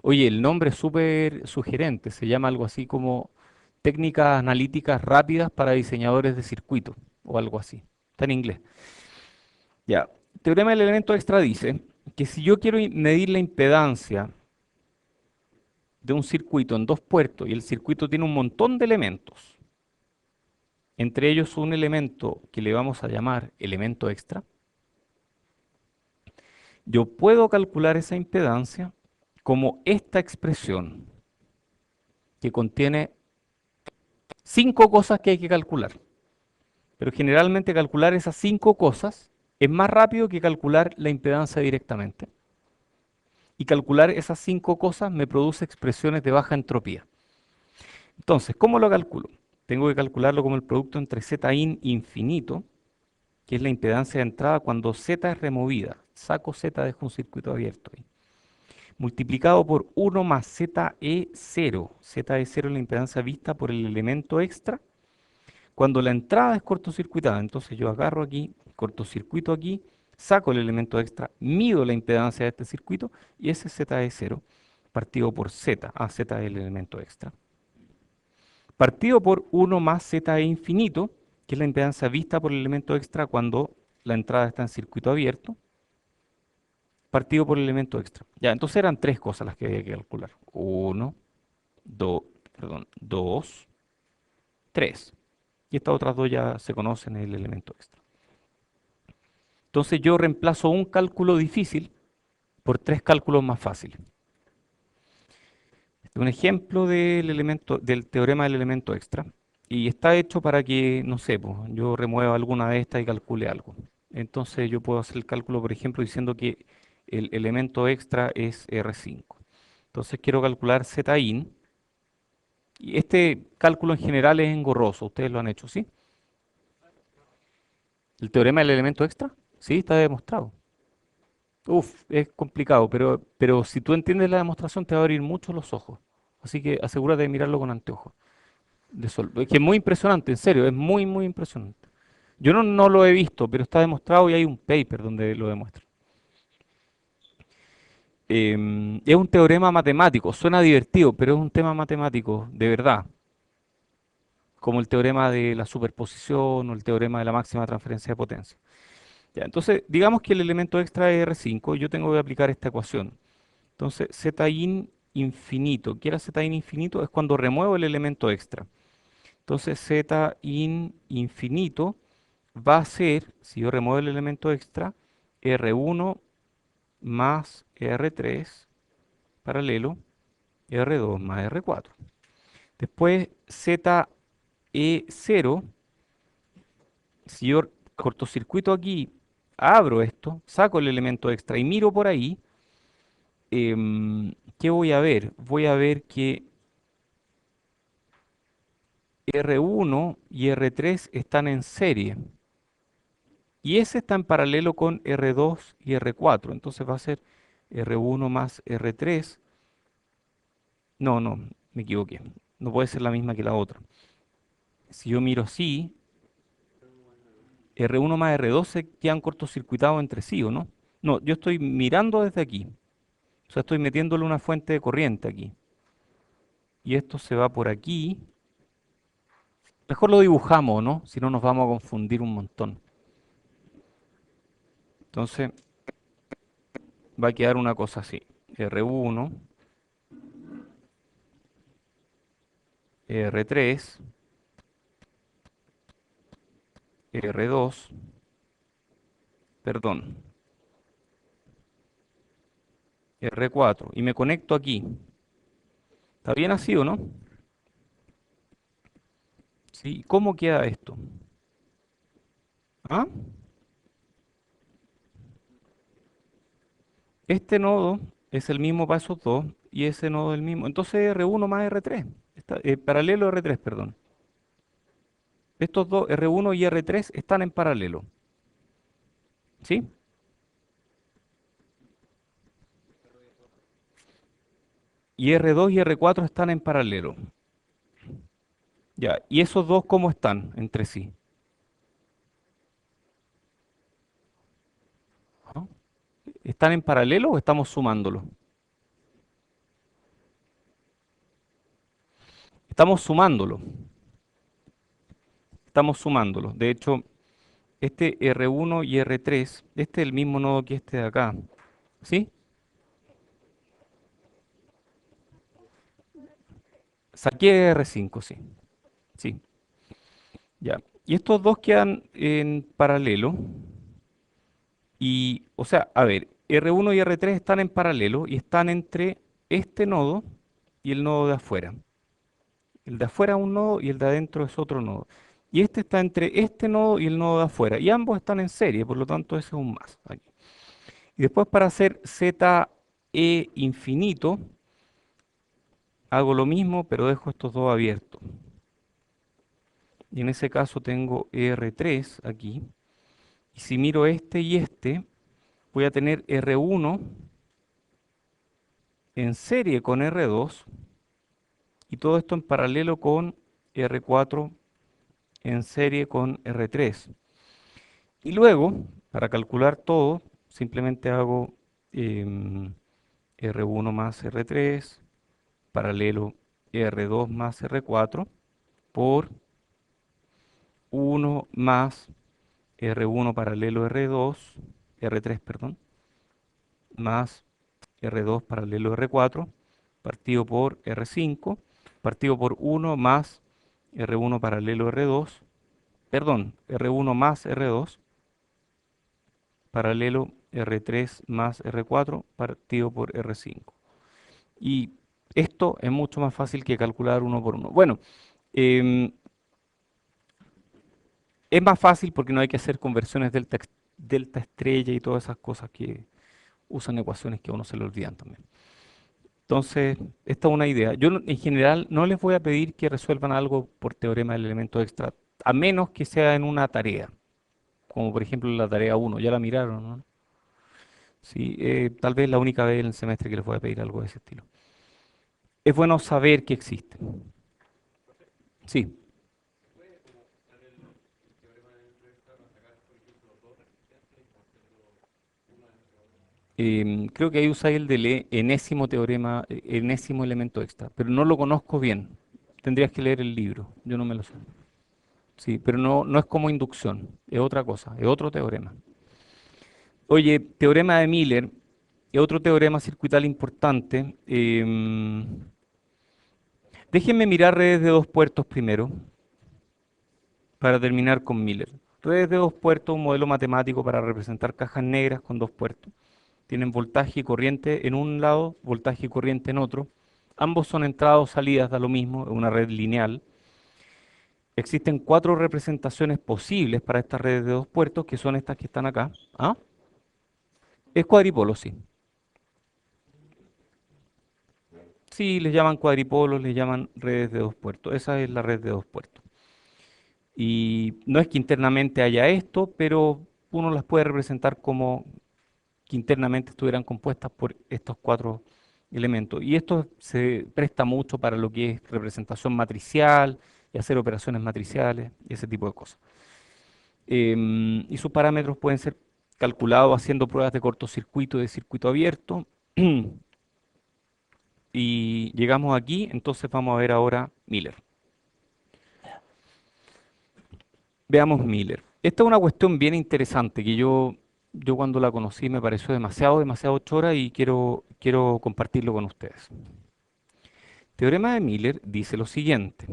Oye, el nombre es súper sugerente, se llama algo así como técnicas analíticas rápidas para diseñadores de circuitos o algo así. Está en inglés. Ya, teorema del elemento extra dice que si yo quiero medir la impedancia de un circuito en dos puertos y el circuito tiene un montón de elementos, entre ellos un elemento que le vamos a llamar elemento extra, yo puedo calcular esa impedancia como esta expresión que contiene cinco cosas que hay que calcular. Pero generalmente calcular esas cinco cosas es más rápido que calcular la impedancia directamente. Y calcular esas cinco cosas me produce expresiones de baja entropía. Entonces, ¿cómo lo calculo? Tengo que calcularlo como el producto entre Zin infinito, que es la impedancia de entrada cuando Z es removida. Saco Z, dejo un circuito abierto ahí. Multiplicado por 1 más ZE0. ZE0 es la impedancia vista por el elemento extra cuando la entrada es cortocircuitada. Entonces yo agarro aquí, cortocircuito aquí, saco el elemento extra, mido la impedancia de este circuito y ese ZE0 partido por Z. Z es el elemento extra. Partido por 1 más ZE infinito, que es la impedancia vista por el elemento extra cuando la entrada está en circuito abierto, partido por el elemento extra. Ya, entonces eran tres cosas las que había que calcular. Uno, dos, perdón, dos, tres. y estas otras dos ya se conocen en el elemento extra. Entonces yo reemplazo un cálculo difícil por tres cálculos más fáciles. Este es un ejemplo del teorema del elemento extra. Y está hecho para que, no sé, pues, yo remueva alguna de estas y calcule algo. Entonces yo puedo hacer el cálculo, por ejemplo, diciendo que el elemento extra es R5. Entonces quiero calcular Zin. Y este cálculo en general es engorroso. Ustedes lo han hecho, ¿sí? El teorema del elemento extra, sí, está demostrado. Uf, es complicado, pero si tú entiendes la demostración te va a abrir mucho los ojos. Así que asegúrate de mirarlo con anteojos de sol. Es que es muy impresionante, en serio, es muy, muy impresionante. Yo no lo he visto, pero está demostrado y hay un paper donde lo demuestra. Es un teorema matemático, suena divertido, pero es un tema matemático, de verdad, como el teorema de la superposición o el teorema de la máxima transferencia de potencia. Ya, entonces, digamos que el elemento extra es R5, yo tengo que aplicar esta ecuación. Entonces, Zin infinito, ¿qué era Zin infinito? Es cuando remuevo el elemento extra. Entonces, Zin infinito va a ser, si yo remuevo el elemento extra, R1 más R3 paralelo, R2 más R4. Después, ZE0, si yo cortocircuito aquí, abro esto, saco el elemento extra y miro por ahí, ¿qué voy a ver? Voy a ver que R1 y R3 están en serie. Y ese está en paralelo con R2 y R4. Entonces va a ser R1 más R3. No, me equivoqué. No puede ser la misma que la otra. Si yo miro así, R1 más R2 se quedan cortocircuitados entre sí, ¿o no? No, yo estoy mirando desde aquí. O sea, estoy metiéndole una fuente de corriente aquí. Y esto se va por aquí. Mejor lo dibujamos, ¿no? Si no nos vamos a confundir un montón. Entonces va a quedar una cosa así. R1, R3, R2, perdón, R4. Y me conecto aquí. ¿Está bien así o no? ¿Sí? ¿Cómo queda esto? ¿Ah? Este nodo es el mismo para esos dos y ese nodo es el mismo. Entonces R1 más R3. Paralelo R3, perdón. Estos dos, R1 y R3, están en paralelo. ¿Sí? Y R2 y R4 están en paralelo. Ya. ¿Y esos dos cómo están entre sí? ¿Ah? ¿Están en paralelo o estamos sumándolo? Estamos sumándolo. Estamos sumándolo. De hecho, este R1 y R3, este es el mismo nodo que este de acá. ¿Sí? Saqué R5, sí. Sí. Ya. Y estos dos quedan en paralelo. Y, o sea, a ver, R1 y R3 están en paralelo y están entre este nodo y el nodo de afuera. El de afuera es un nodo y el de adentro es otro nodo. Y este está entre este nodo y el nodo de afuera. Y ambos están en serie, por lo tanto ese es un más aquí. Y después para hacer ZE infinito, hago lo mismo, pero dejo estos dos abiertos. Y en ese caso tengo R3 aquí. Y si miro este y este, voy a tener R1 en serie con R2 y todo esto en paralelo con R4 en serie con R3. Y luego, para calcular todo, simplemente hago R1 más R3 paralelo R2 más R4 por 1 más R1 paralelo R2, R3, perdón, más R2 paralelo R4, partido por R5, partido por 1 más R1 paralelo R2, perdón, R1 más R2, paralelo R3 más R4, partido por R5. Y esto es mucho más fácil que calcular uno por uno. Bueno, em, es más fácil porque no hay que hacer conversiones delta estrella y todas esas cosas que usan ecuaciones que a uno se le olvidan también. Entonces, esta es una idea. Yo en general no les voy a pedir que resuelvan algo por teorema del elemento extra, a menos que sea en una tarea, como por ejemplo la tarea uno. Ya la miraron, ¿no? Sí, tal vez la única vez en el semestre que les voy a pedir algo de ese estilo. Es bueno saber que existe. Sí. Creo que ahí usáis el del enésimo teorema, enésimo elemento extra, pero no lo conozco bien. Tendrías que leer el libro, yo no me lo sé. Sí, pero no, no es como inducción, es otra cosa, es otro teorema. Oye, teorema de Miller es otro teorema circuital importante. Déjenme mirar redes de dos puertos primero, para terminar con Miller. Redes de dos puertos, un modelo matemático para representar cajas negras con dos puertos. Tienen voltaje y corriente en un lado, voltaje y corriente en otro. Ambos son entradas o salidas, da lo mismo, es una red lineal. Existen cuatro representaciones posibles para estas redes de dos puertos, que son estas que están acá. ¿Ah? Es cuadripolo, sí. Sí, les llaman cuadripolos, les llaman redes de dos puertos. Esa es la red de dos puertos. Y no es que internamente haya esto, pero uno las puede representar como que internamente estuvieran compuestas por estos cuatro elementos. Y esto se presta mucho para lo que es representación matricial y hacer operaciones matriciales y ese tipo de cosas. Y sus parámetros pueden ser calculados haciendo pruebas de cortocircuito y de circuito abierto. Y llegamos aquí, entonces vamos a ver ahora Miller. Veamos Miller. Esta es una cuestión bien interesante que yo cuando la conocí me pareció demasiado chora y quiero compartirlo con ustedes. Teorema de Miller dice lo siguiente.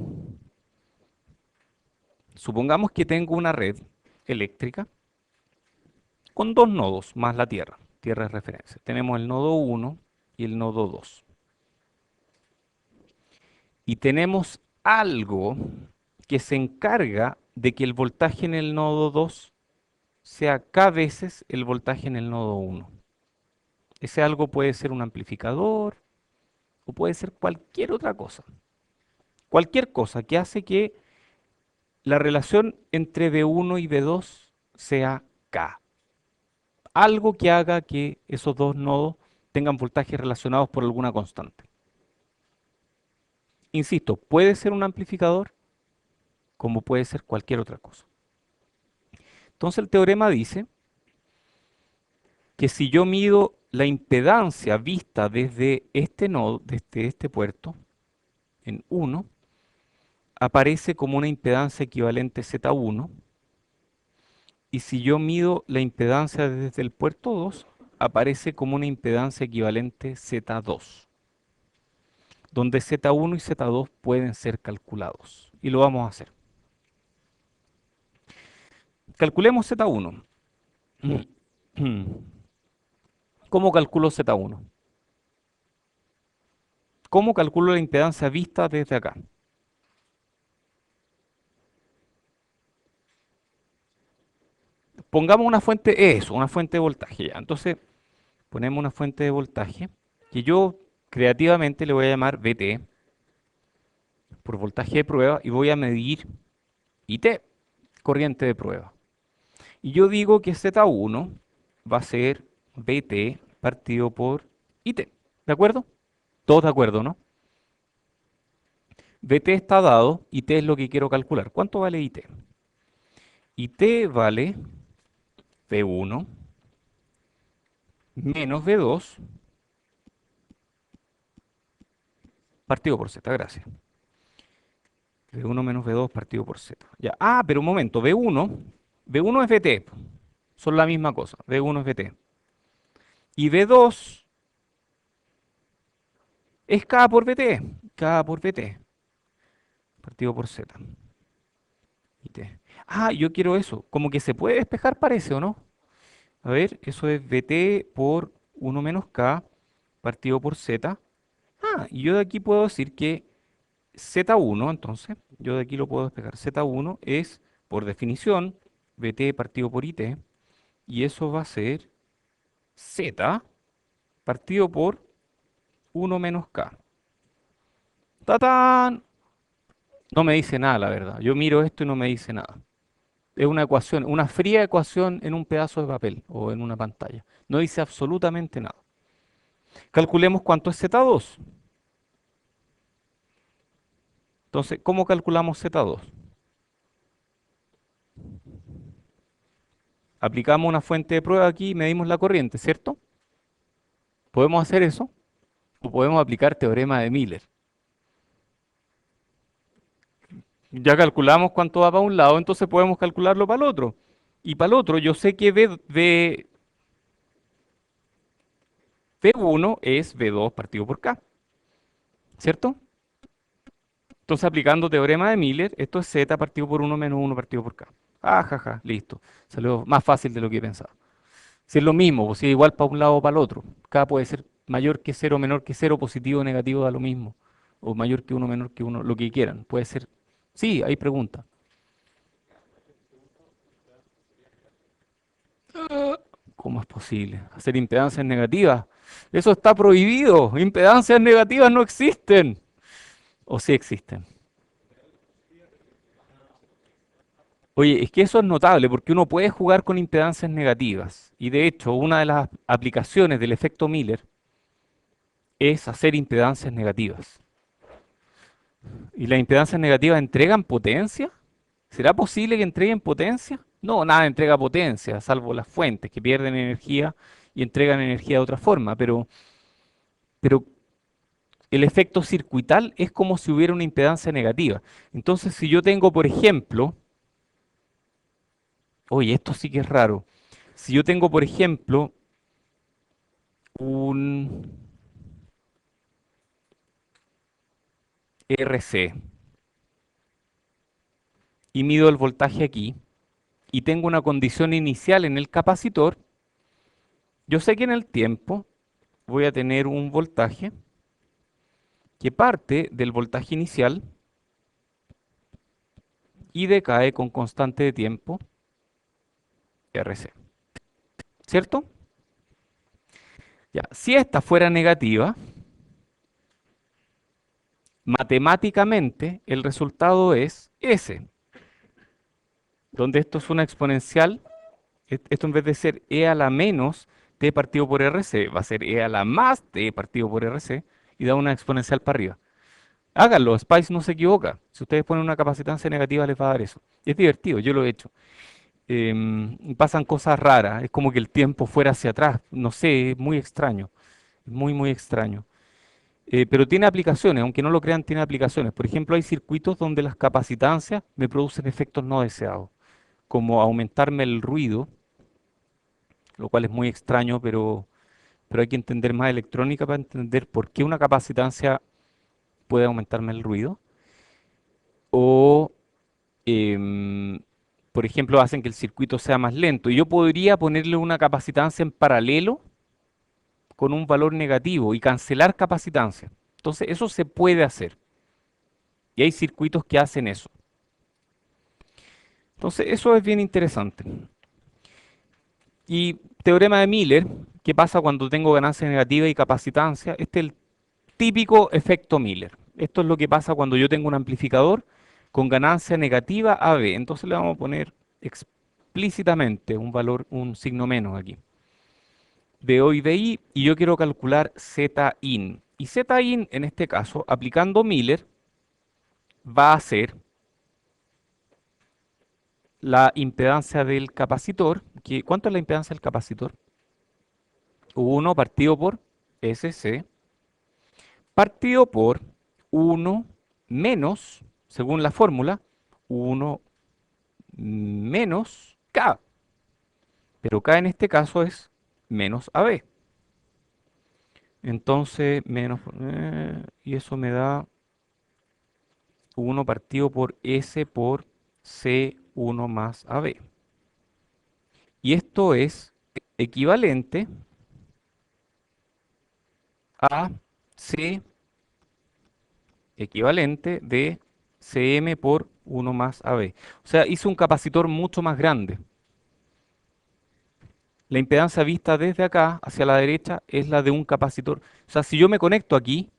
Supongamos que tengo una red eléctrica con dos nodos más la Tierra. Tierra es referencia. Tenemos el nodo 1 y el nodo 2. Y tenemos algo que se encarga de que el voltaje en el nodo 2 sea K veces el voltaje en el nodo 1. Ese algo puede ser un amplificador o puede ser cualquier otra cosa. Cualquier cosa que hace que la relación entre V1 y V2 sea K. Algo que haga que esos dos nodos tengan voltajes relacionados por alguna constante. Insisto, puede ser un amplificador como puede ser cualquier otra cosa. Entonces el teorema dice que si yo mido la impedancia vista desde este nodo, desde este puerto, en 1, aparece como una impedancia equivalente Z1. Y si yo mido la impedancia desde el puerto 2, aparece como una impedancia equivalente Z2, donde Z1 y Z2 pueden ser calculados. Y lo vamos a hacer. Calculemos Z1. ¿Cómo calculo Z1? ¿Cómo calculo la impedancia vista desde acá? Pongamos una fuente, eso, una fuente de voltaje ya. Entonces, ponemos una fuente de voltaje que yo creativamente le voy a llamar VT por voltaje de prueba y voy a medir IT, corriente de prueba. Y yo digo que Z1 va a ser VT partido por IT. ¿De acuerdo? Todos de acuerdo, ¿no? VT está dado, IT es lo que quiero calcular. ¿Cuánto vale IT? IT vale V1 menos V2 partido por Z, gracias. V1 menos V2 partido por Z. Ya. Ah, pero un momento, V1 es VT, son la misma cosa, V1 es VT. Y V2 es K por VT partido por Z. y t. Ah, yo quiero eso. Como que se puede despejar, parece, ¿o no? A ver, eso es bt por uno menos k partido por z. Ah, y yo de aquí puedo decir que z1, entonces, yo de aquí lo puedo despejar. Z1 es, por definición, bt partido por it, y eso va a ser z partido por uno menos k. ¡Tatán! No me dice nada, la verdad. Yo miro esto y no me dice nada. Es una ecuación, una fría ecuación en un pedazo de papel o en una pantalla. No dice absolutamente nada. Calculemos cuánto es Z2. Entonces, ¿cómo calculamos Z2? Aplicamos una fuente de prueba aquí y medimos la corriente, ¿cierto? ¿Podemos hacer eso? O podemos aplicar teorema de Miller. Ya calculamos cuánto va para un lado, entonces podemos calcularlo para el otro. Y para el otro, yo sé que V1 es V2 partido por K, ¿cierto? Entonces, aplicando teorema de Miller, esto es Z partido por uno menos uno partido por K. Ah, jaja, listo. Salió más fácil de lo que pensaba. Si es lo mismo, pues si es igual para un lado o para el otro. K puede ser mayor que cero, menor que cero, positivo o negativo, da lo mismo. O mayor que uno, menor que uno, lo que quieran. Puede ser. Sí, hay preguntas. ¿Cómo es posible? Hacer impedancias negativas. Eso está prohibido. Impedancias negativas no existen. O sí existen. Oye, es que eso es notable porque uno puede jugar con impedancias negativas. Y de hecho, una de las aplicaciones del efecto Miller es hacer impedancias negativas. ¿Y las impedancias negativas entregan potencia? ¿Será posible que entreguen potencia? No, nada entrega potencia, salvo las fuentes que pierden energía y entregan energía de otra forma. Pero el efecto circuital es como si hubiera una impedancia negativa. Entonces, si yo tengo, por ejemplo, oye, esto sí que es raro. Si yo tengo, por ejemplo, un RC y mido el voltaje aquí y tengo una condición inicial en el capacitor, yo sé que en el tiempo voy a tener un voltaje que parte del voltaje inicial y decae con constante de tiempo RC. ¿Cierto? Ya, si esta fuera negativa, matemáticamente el resultado es S, donde esto es una exponencial. Esto en vez de ser E a la menos T partido por RC, va a ser E a la más T partido por RC y da una exponencial para arriba. Háganlo, Spice no se equivoca. Si ustedes ponen una capacitancia negativa les va a dar eso. Es divertido, yo lo he hecho. Pasan cosas raras, es como que el tiempo fuera hacia atrás, no sé, es muy extraño, muy, muy extraño. Pero tiene aplicaciones, aunque no lo crean, tiene aplicaciones. Por ejemplo, hay circuitos donde las capacitancias me producen efectos no deseados, como aumentarme el ruido, lo cual es muy extraño, pero hay que entender más electrónica para entender por qué una capacitancia puede aumentarme el ruido. O, em, por ejemplo, hacen que el circuito sea más lento. Y yo podría ponerle una capacitancia en paralelo con un valor negativo y cancelar capacitancia. Entonces, eso se puede hacer. Y hay circuitos que hacen eso. Entonces, eso es bien interesante. Y teorema de Miller, ¿qué pasa cuando tengo ganancia negativa y capacitancia? Este es el típico efecto Miller. Esto es lo que pasa cuando yo tengo un amplificador con ganancia negativa AB. Entonces le vamos a poner explícitamente un valor, un signo menos aquí. DO y DI, y yo quiero calcular Zin. Y Zin, en este caso, aplicando Miller, va a ser la impedancia del capacitor. ¿Cuánto es la impedancia del capacitor? 1 partido por SC, partido por uno menos, según la fórmula, uno menos K. Pero K en este caso es menos AB. Entonces, y eso me da uno partido por S por C1 más AB. Y esto es equivalente a C equivalente de Cm por 1 más AB. O sea, hice un capacitor mucho más grande. La impedancia vista desde acá hacia la derecha es la de un capacitor. O sea, si yo me conecto aquí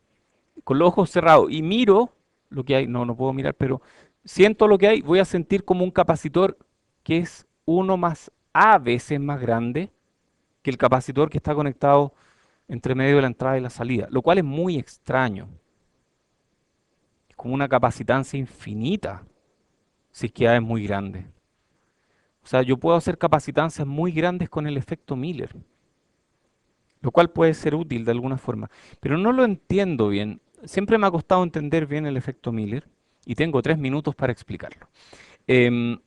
con los ojos cerrados y miro lo que hay, no puedo mirar, pero siento lo que hay, voy a sentir como un capacitor que es 1 más A veces más grande que el capacitor que está conectado entre medio de la entrada y la salida, lo cual es muy extraño. Es como una capacitancia infinita si es que A es muy grande. O sea, yo puedo hacer capacitancias muy grandes con el efecto Miller, lo cual puede ser útil de alguna forma, pero no lo entiendo bien. Siempre me ha costado entender bien el efecto Miller y tengo 3 minutos para explicarlo. Em,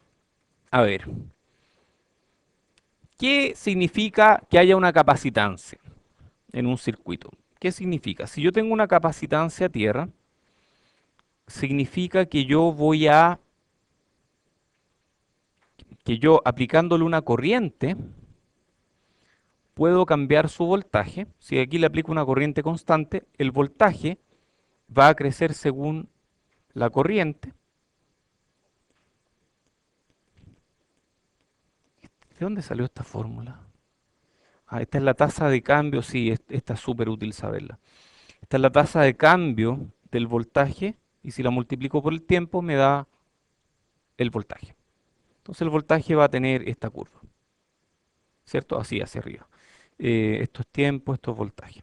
a ver, ¿qué significa que haya una capacitancia en un circuito? ¿Qué significa? Si yo tengo una capacitancia a tierra, significa que yo aplicándole una corriente, puedo cambiar su voltaje. Si aquí le aplico una corriente constante, el voltaje va a crecer según la corriente. ¿De dónde salió esta fórmula? Ah, esta es la tasa de cambio, sí, esta es súper útil saberla. Esta es la tasa de cambio del voltaje y si la multiplico por el tiempo me da el voltaje. Entonces el voltaje va a tener esta curva, ¿cierto? Así hacia arriba. Esto es tiempo, esto es voltaje.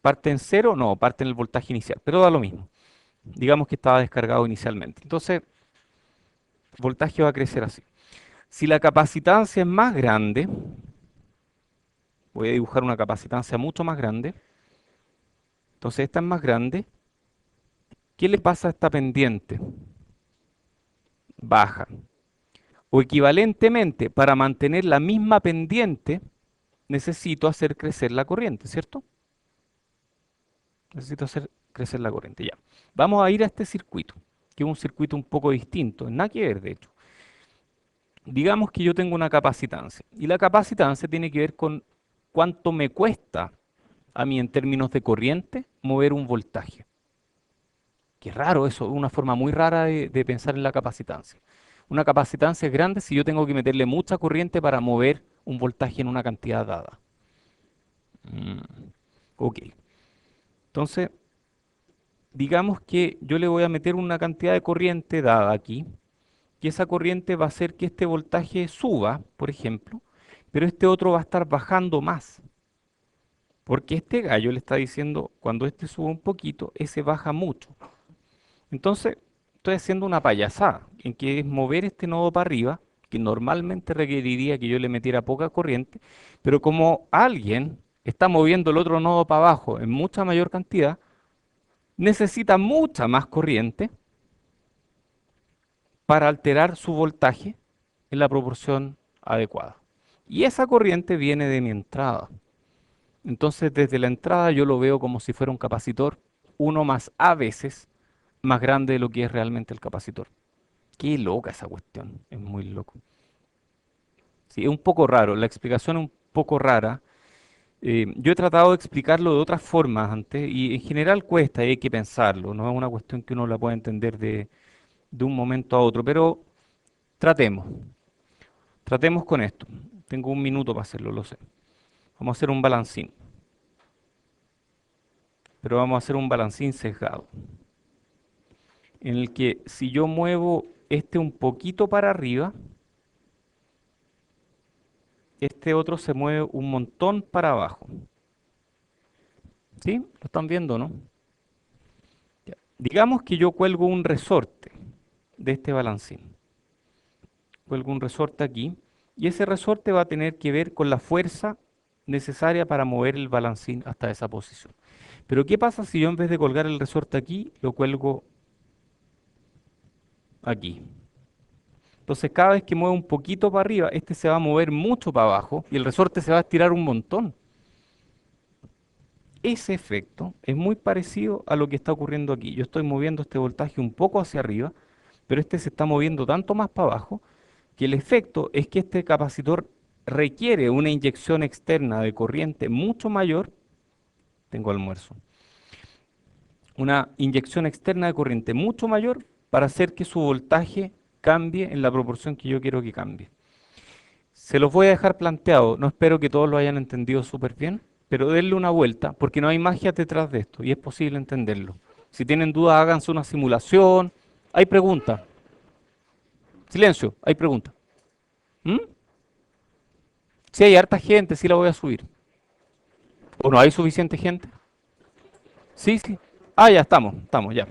¿Parte en cero? No, parte en el voltaje inicial, pero da lo mismo. Digamos que estaba descargado inicialmente. Entonces, el voltaje va a crecer así. Si la capacitancia es más grande, voy a dibujar una capacitancia mucho más grande. Entonces, esta es más grande. ¿Qué le pasa a esta pendiente? Baja. O equivalentemente, para mantener la misma pendiente, necesito hacer crecer la corriente, ¿cierto? Necesito hacer crecer la corriente, ya. Vamos a ir a este circuito, que es un circuito un poco distinto, nada que ver, de hecho. Digamos que yo tengo una capacitancia, y la capacitancia tiene que ver con cuánto me cuesta a mí en términos de corriente mover un voltaje. Qué raro eso, una forma muy rara de pensar en la capacitancia. Una capacitancia es grande si yo tengo que meterle mucha corriente para mover un voltaje en una cantidad dada. Mm, ok. Entonces, digamos que yo le voy a meter una cantidad de corriente dada aquí, y esa corriente va a hacer que este voltaje suba, por ejemplo, pero este otro va a estar bajando más, porque este gallo le está diciendo, cuando este sube un poquito, ese baja mucho. Entonces, estoy haciendo una payasada, en que es mover este nodo para arriba, que normalmente requeriría que yo le metiera poca corriente, pero como alguien está moviendo el otro nodo para abajo en mucha mayor cantidad, necesita mucha más corriente para alterar su voltaje en la proporción adecuada. Y esa corriente viene de mi entrada. Entonces, desde la entrada yo lo veo como si fuera un capacitor, uno más A veces más grande de lo que es realmente el capacitor. Qué loca esa cuestión, es muy loco. Sí, es un poco raro, la explicación es un poco rara. Yo he tratado de explicarlo de otras formas antes y en general cuesta, y hay que pensarlo, no es una cuestión que uno la pueda entender de un momento a otro, pero tratemos, tratemos con esto. Tengo 1 minuto para hacerlo, lo sé. Vamos a hacer un balancín, pero vamos a hacer un balancín sesgado, en el que si yo muevo este un poquito para arriba, este otro se mueve un montón para abajo. ¿Sí? ¿Lo están viendo, no? Ya. Digamos que yo cuelgo un resorte de este balancín. Cuelgo un resorte aquí y ese resorte va a tener que ver con la fuerza necesaria para mover el balancín hasta esa posición. Pero ¿qué pasa si yo en vez de colgar el resorte aquí, lo cuelgo aquí? Entonces cada vez que muevo un poquito para arriba, este se va a mover mucho para abajo y el resorte se va a estirar un montón. Ese efecto es muy parecido a lo que está ocurriendo aquí. Yo estoy moviendo este voltaje un poco hacia arriba, pero este se está moviendo tanto más para abajo que el efecto es que este capacitor requiere una inyección externa de corriente mucho mayor, tengo almuerzo, una inyección externa de corriente mucho mayor para hacer que su voltaje cambie en la proporción que yo quiero que cambie. Se los voy a dejar planteado, no espero que todos lo hayan entendido súper bien, pero denle una vuelta, porque no hay magia detrás de esto y es posible entenderlo. Si tienen dudas, háganse una simulación. Hay preguntas. Silencio, hay preguntas. ¿Mm? Si hay harta gente, sí la voy a subir. ¿O no hay suficiente gente? Sí, sí. Ah, ya estamos, ya.